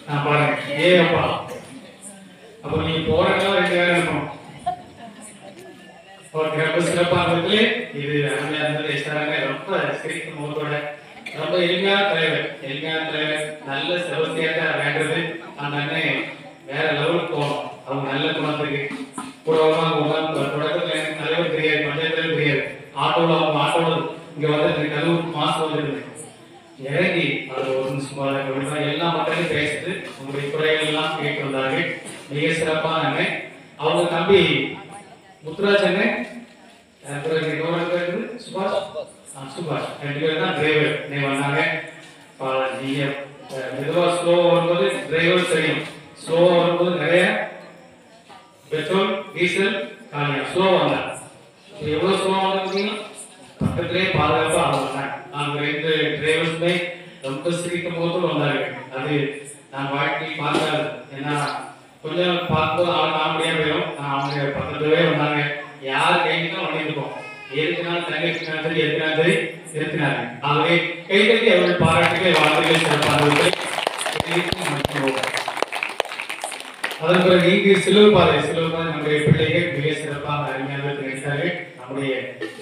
நான் பாருங்க ஏ அப்பா. அப்ப நீங்க போறதெல்லாம் 2 வேலை இருக்கணும். ரொம்ப சிறப்பாக இருக்கு. இது அருமையா இருந்தது. ரொம்ப சிரிக்கும் முகத்தோட ரொம்ப எளிமையான தலைவர். வெளிநாட்டுல நல்ல செவசியாக வேண்டது அந்த அண்ணன் வேற லெவலுக்கு போகணும். அவங்க நல்ல குணத்துக்கு தொடக்கத்துல எனக்கு தலைவர் தெரியாது, பஞ்சாயத்துல தெரியாது, ஆட்டோவில் அவங்க ஆட்டோவில் இங்க வந்து கல்லூரி மாசம் வந்துருது இறங்கி அது ஒரு நிமிஷம் எல்லா மக்களையும் பேசிட்டு உங்களுடைய குறைகள் எல்லாம் கேட்டு வந்தாங்க. மிக சிறப்பான அண்ணன். அவங்க தம்பி முத்துராஜ் அண்ணன், சுபாஷ் சுபாஷ் 2 பேர் தான் டிரைவர் வந்தாங்க. நீங்க மெதுவா ஸ்லோவா வரும்போது டிரைவர் தெரியும், ஸ்லோவா வரும்போது நிறைய பெட்ரோல் டீசல் காலியா ஸ்லோவா வந்தாங்க. எவ்வளவு ஸ்லோவா வந்தாங்க பக்கத்திலே பாதுகாப்பா அவங்க நாங்க 2 டிரைவர்ஸுமே ரொம்ப சிரிக்கும் போது வந்தாங்க. அது நான் வாழ்க்கையில் பார்க்காது. ஏன்னா கொஞ்சம் பார்க்கும்போது அவங்க காமெடியா போயிடும். அவங்க பக்கத்துலவே வந்தாங்க. யார் கைக்கும் வண்டிருக்கோம், எதுக்குனாலும் தண்ணி எடுத்துனாலும் சரி எதுக்குனாலும் சரி நிறுத்தினாங்க. ஆகவே கைதட்டி அவர்கள் பாராட்டுகளை வாழ்க்கையை சிறப்பானவர்கள். அதன் பிறகு இங்கு சிலுவை பாதை நம்முடைய பிள்ளைகள் மிக சிறப்பாக அருமையாக நினைத்தார்கள். நம்முடைய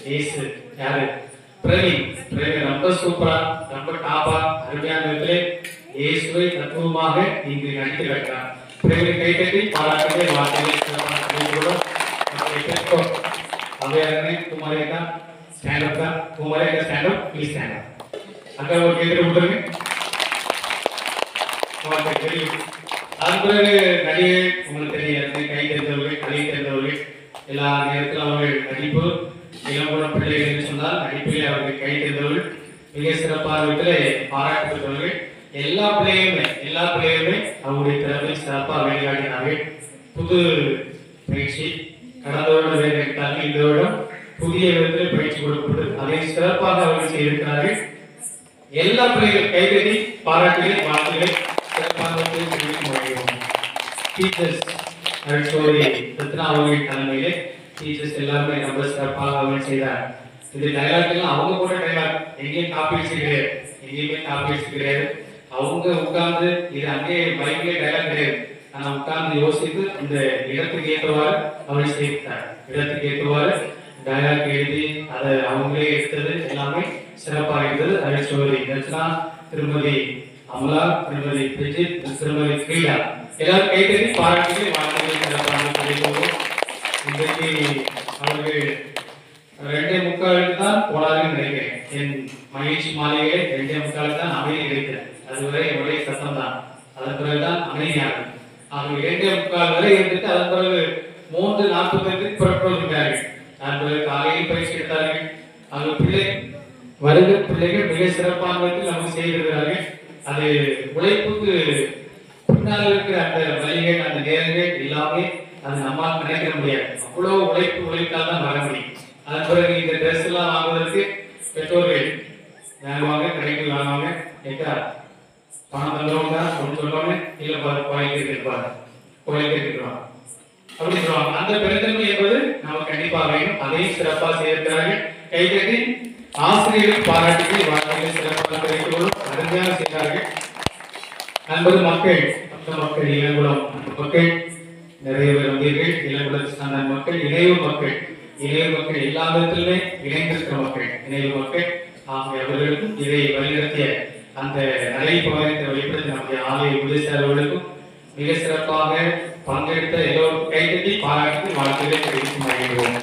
இயேசு யாரு பிரவீன் ரொம்ப சூப்பரா ரொம்ப டாப்பா அருமையான விதத்திலே இயேசுவை தத்துவமாக இங்கு நடித்து காட்டுறார். பிரவீன் கைதட்டி பாராட்டுகளை வாழ்க்கையை சிறப்பான பெற்றோர் அவையாரனே குமாரேகா ஸ்டாண்ட் அப் தான். குமாரேகா stand up, please stand up. அக்கா ஒரு கேட்டு விட்டுருங்க. அதன் பிறகு நடிகை உங்களுக்கு தெரியாது, கை தெரிந்தவர்கள் கலை தெரிந்தவர்கள் எல்லா நேரத்தில் அவர்கள் நடிப்பு இளம்புறம் பிள்ளைகள் என்று சொன்னால் நடிப்பிலே அவர்கள் கை தெரிந்தவர்கள் மிக சிறப்பான விதத்தில் பாராட்டு பெற்றவர்கள். எல்லா பிள்ளைகளுமே அவருடைய திறமை சிறப்பாக வெளியாடினார்கள். புது பயிற்சி கடந்த வருடம் வேறு எடுத்தார்கள். இந்த வருடம் புதிய விதத்தில் பயிற்சி கொடுக்கப்பட்டு அதை சிறப்பாக அவர்கள் செய்திருக்கிறார்கள். எல்லா பிள்ளைகள் கைதறி பாராட்டுகளை வாழ்த்துகளை சிறப்பாக டீச்சர்ஸ் அவர்கள் தலைமையிலே டீச்சர்ஸ் எல்லாருமே ரொம்ப சிறப்பாக அவர்கள் செய்தார். இந்த டைலாக் எல்லாம் அவங்க கூட டைலாக் எங்கேயும் காப்பி அடிச்சு கிடையாது, எங்கேயுமே காப்பி அடிச்சு கிடையாது. அவங்க உட்கார்ந்து இது அங்கே பைக்லேயே டைலாக் கிடையாது. ஆனா உட்கார்ந்து யோசித்து இந்த இடத்துக்கு ஏற்றவாறு அவர்கள் செய்தார். இடத்துக்கு ஏற்றவாறு டைலாக் எழுதி அதை அவங்களே எடுத்தது எல்லாமே சிறப்பாக இருந்தது. அதை சோதரி ரச்சனா, திருமதி அமலா, திருமதி பிரிஜித், திருமதி கிரீடா எல்லாரும் கைத்தறி பாராட்டி வாழ்க்கையை சிறப்பாக கிடைக்கும். இன்றைக்கு அவர்கள் 2:45 தான் போனார்கள் நினைக்கிறேன். என் மகிழ்ச்சி மாலையே 2:45 தான் அமைதி கிடைத்தது. அதுவரை ஒரே சத்தம் தான். அதன் பிறகுதான் அமைதியானது. அவங்க 2:45 வரை இருந்துட்டு அதன் பிறகு 3:45 புறப்படுகிறார்கள். அதன் பிறகு காலையில் பயிற்சி எடுத்தார்கள். அவங்க வருகிற பிள்ளைகள் மிக சிறப்பான விதத்தில் நமக்கு செய்திருக்கிறார்கள். அது உழைப்புக்கு பின்னால் இருக்கிற அந்த வழிகள் அந்த நேரங்கள் எல்லாமே அது நம்மால் நினைக்க முடியாது. அவ்வளோ உழைத்தால் தான் வர முடியும். அதன் பிறகு இந்த ட்ரெஸ் எல்லாம் வாங்குவதற்கு பெற்றோர்கள் வாங்குவாங்க, கடைக்கு வாங்குவாங்க. கேட்டா பணம் தந்தவங்க அப்படின்னு சொல்லுவாங்க. இல்லை கோயிலுக்கு இருப்பாங்க அப்படின்னு சொல்லுவாங்க. அந்த பெருந்தன்மை என்பது நமக்கு கண்டிப்பாக வேணும். அதையும் சிறப்பாக செய்திருக்கிறார்கள். கைதட்டி ஆசிரியர்கள் பாராட்டுகள் வாழ்க்கையை சிறப்பாக கிடைக்கும் அருமையாக செய்தார்கள். நண்பது மக்கள் இளங்குளம் மக்கள் நிறைய பேர் வந்தீர்கள். இளங்குளத்தை சார்ந்த மக்கள், இணைவு மக்கள் எல்லா விதத்திலுமே இணைந்திருக்கிற மக்கள், இணைவு மக்கள் ஆகிய அவர்களுக்கும் இதை வழிநடத்திய அந்த நடைபயணத்தை வெளிப்படுத்தி நம்முடைய ஆலய உதவியாளர்களுக்கும் மிக சிறப்பாக பங்கெடுத்த எல்லோருக்கும் கைதட்டி பாராட்டி வாழ்க்கையை கிடைக்கும் மகிழ்வோம்.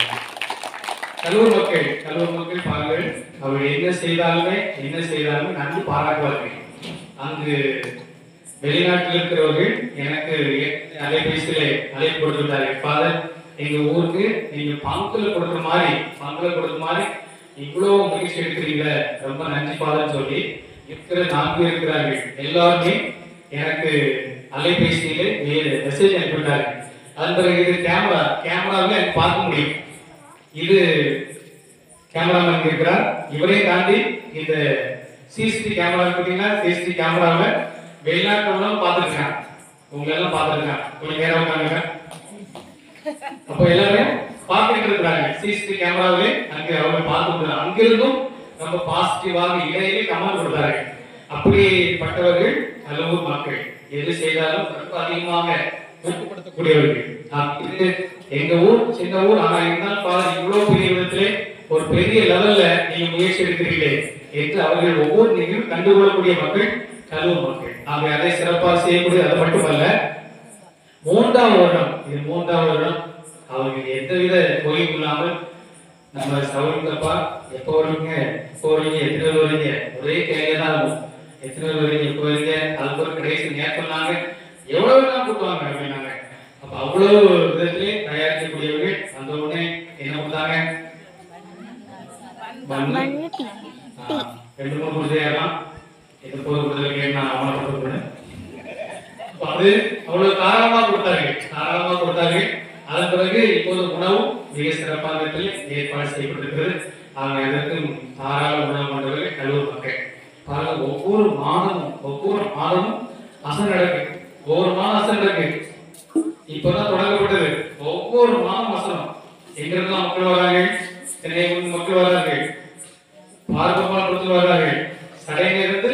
கல்லூர் மக்கள் பாருங்கள், அவர்கள் என்ன செய்தாலுமே நன்கு பாராட்டுவார்கள். அங்கு வெளிநாட்டில் இருக்கிறவர்கள் எனக்கு அலைபேசியிலே அழைப்பு கொடுத்துட்டார்கள். ஃபாதர், எங்க ஊருக்கு நீங்க பங்குல கொடுக்குற மாதிரி இவ்வளவு முயற்சி எடுக்கிறீங்க, ரொம்ப நன்றி ஃபாதர் சொல்லி இருக்கிற 4 பேர் இருக்கிறார்கள். எல்லாருமே எனக்கு அலைபேசியிலே மெசேஜ் அனுப்பிவிட்டார்கள். அதன் பிறகு இது கேமராவில் எனக்கு பார்க்க முடியும். இது கேமராமேன் இருக்கிறார். இவரே தாண்டி இந்த சிசிடிவி கேமரா பார்த்தீங்கன்னா, சிசிடிவி கேமராவில் வெளிநாட்டு பார்த்துருக்காங்க. உங்களை எல்லாம் பார்த்துருக்காங்க. கொஞ்சம் நேரம் உட்காந்துங்க. அப்போ எல்லாருமே பார்த்துட்டு இருக்கிறாங்க. சிசிடிவி கேமராவிலே அங்கே அவங்க பார்த்து அங்கிருந்தும் ரொம்ப பாசிட்டிவாக இடையிலே கமெண்ட் கொடுத்தாங்க. அப்படிப்பட்டவர்கள் நல்லூர் மக்கள் எது செய்தாலும் ரொம்ப அதிகமாக ஊக்கப்படுத்தக்கூடியவர்கள். இது எங்க ஊர் சின்ன ஊர், ஆனா இருந்தாலும் இவ்வளவு பெரிய விதத்திலே ஒரு பெரிய லெவல்ல நீங்க முயற்சி எடுக்கிறீர்களே என்று அவர்கள் ஒவ்வொரு நீங்களும் கண்டுகொள்ளக்கூடிய மக்கள் கல்லூர் மக்கள். ஆக அதை சிறப்பாக செய்யக்கூடிய அது மட்டுமல்ல, 3ஆம் வருடம், இது 3ஆம் வருடம் அவர்கள் எந்தவித தொய்வும் இல்லாமல் நம்ம சவுண்டப்பா எப்போ வருவீங்க, எப்போ வருவீங்க, எத்தனை பேர் வருவீங்க, ஒரே கேள்வியா தான் இருக்கும். எத்தனை பேர் வருவீங்க, எப்போ வருவீங்க, அதுக்கு ஒரு கடைசி நேரம் சொன்னாங்க, எவ்வளவு தான் கூட்டுவாங்க அப்படின்னாங்க. அப்ப அவ்வளவு விதத்திலே தயாரிக்கக்கூடியவர்கள் அந்த உடனே என்ன பண்ணாங்க, ரெண்டு மூணு குடிசையெல்லாம் இது போது கொடுத்தவங்க நான் அவமானப்படுத்துறேன். அது அவ்வளவு தாராளமா கொடுத்தார்கள். அதன் பிறகு இப்போது உணவும் மிக சிறப்பாக ஏற்பாடு செய்யப்பட்டிருக்கிறது. ஆக இதற்கு தாராள உணவு கொண்டவர்கள் கல்லூர் மக்கள். பாருங்க, ஒவ்வொரு மாதமும் அசன் நடக்கு. ஒவ்வொரு மாதம் அசன் நடக்கு. இப்பதான் தொடங்கப்பட்டது. ஒவ்வொரு மாதம் அசனம். எங்கிருந்தெல்லாம் மக்கள் வராங்க, சென்னை மக்கள் வரார்கள், பார்ப்பமானத்திலிருந்து வருவார்கள், சடையிலிருந்து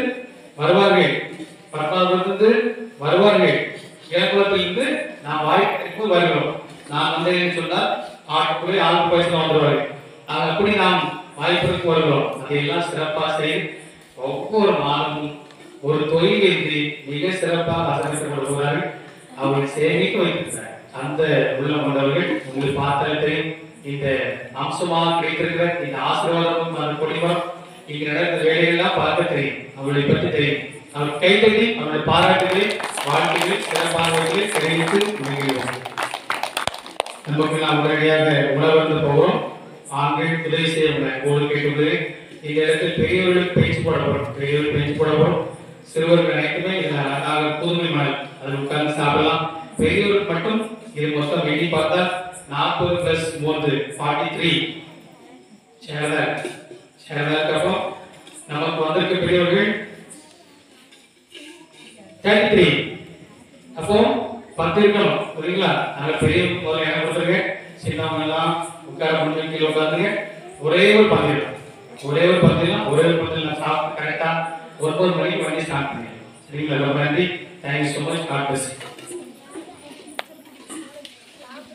வருவார்கள், பத்மாவத்திலிருந்து வருவார்கள், இளங்குளத்திலிருந்து நான் வாய்ப்பு வருகிறோம். நான் வந்தேன்னு சொன்னால் ஆட்டுக்குள்ளே ஆளுக்கு பைசா வந்துடுவார்கள். அப்படி நாம் வாய்ப்பிற்கு வருகிறோம். அதையெல்லாம் சிறப்பாக செய்து ஒவ்வொரு மாதமும் ஒரு தொழிலின்றி மிக சிறப்பாக ஆசரிக்கப்படுகிறார்கள். அவர்கள் சேமிக்க வைத்திருக்கிறார். அந்த உள்ள கொண்டவர்கள் உங்களுக்கு பார்த்தால் தெரியும். இந்த அம்சமாக கிடைத்திருக்கிற இந்த ஆசீர்வாதமும் அந்த கொடிமரம் இங்க நடக்கிற வேலைகள்லாம் பார்க்க தெரியும். அவர்களை பற்றி தெரியும். அவர் கைத்தட்டி அவருடைய பாராட்டுகளை வாழ்க்கைகளை சிறப்பானவர்களை தெரிவித்து முடிகிறோம். நமக்கு நாம் உடனடியாக உணவருந்து போகிறோம். ஆண்கள் உதவி செய்ய உங்களுக்கு கேட்டுள்ளது. இந்த இடத்தில் பெரியவர்களுக்கு பயிற்சி போடப்படும். சிறுவர்கள் அனைத்துமே இதில் புதுமை மலை அதில் உட்கார்ந்து சாப்பிடலாம். பெரியவர்களுக்கு மட்டும் இது மொத்தம் எண்ணி பார்த்தா 40 + 3 43 சேரதா. அப்புறம் நமக்கு வந்திருக்க பெரியவர்கள் 33. அப்போ 10 இருக்கணும். புரியுங்களா? நாங்க பெரியவங்க முதல்ல என்ன கொடுத்துருங்க, சின்னவங்க எல்லாம் உட்கார முடிஞ்சு கீழே உட்காந்துங்க. ஒரே ஒரு பந்தியம் நான் சாப்பிட்டு கரெக்டா 9 மணிக்கு வண்டி ஸ்டார்ட் பண்ணிடுறேன். சரிங்களா? ரொம்ப நன்றி. Thank you so much. God plus.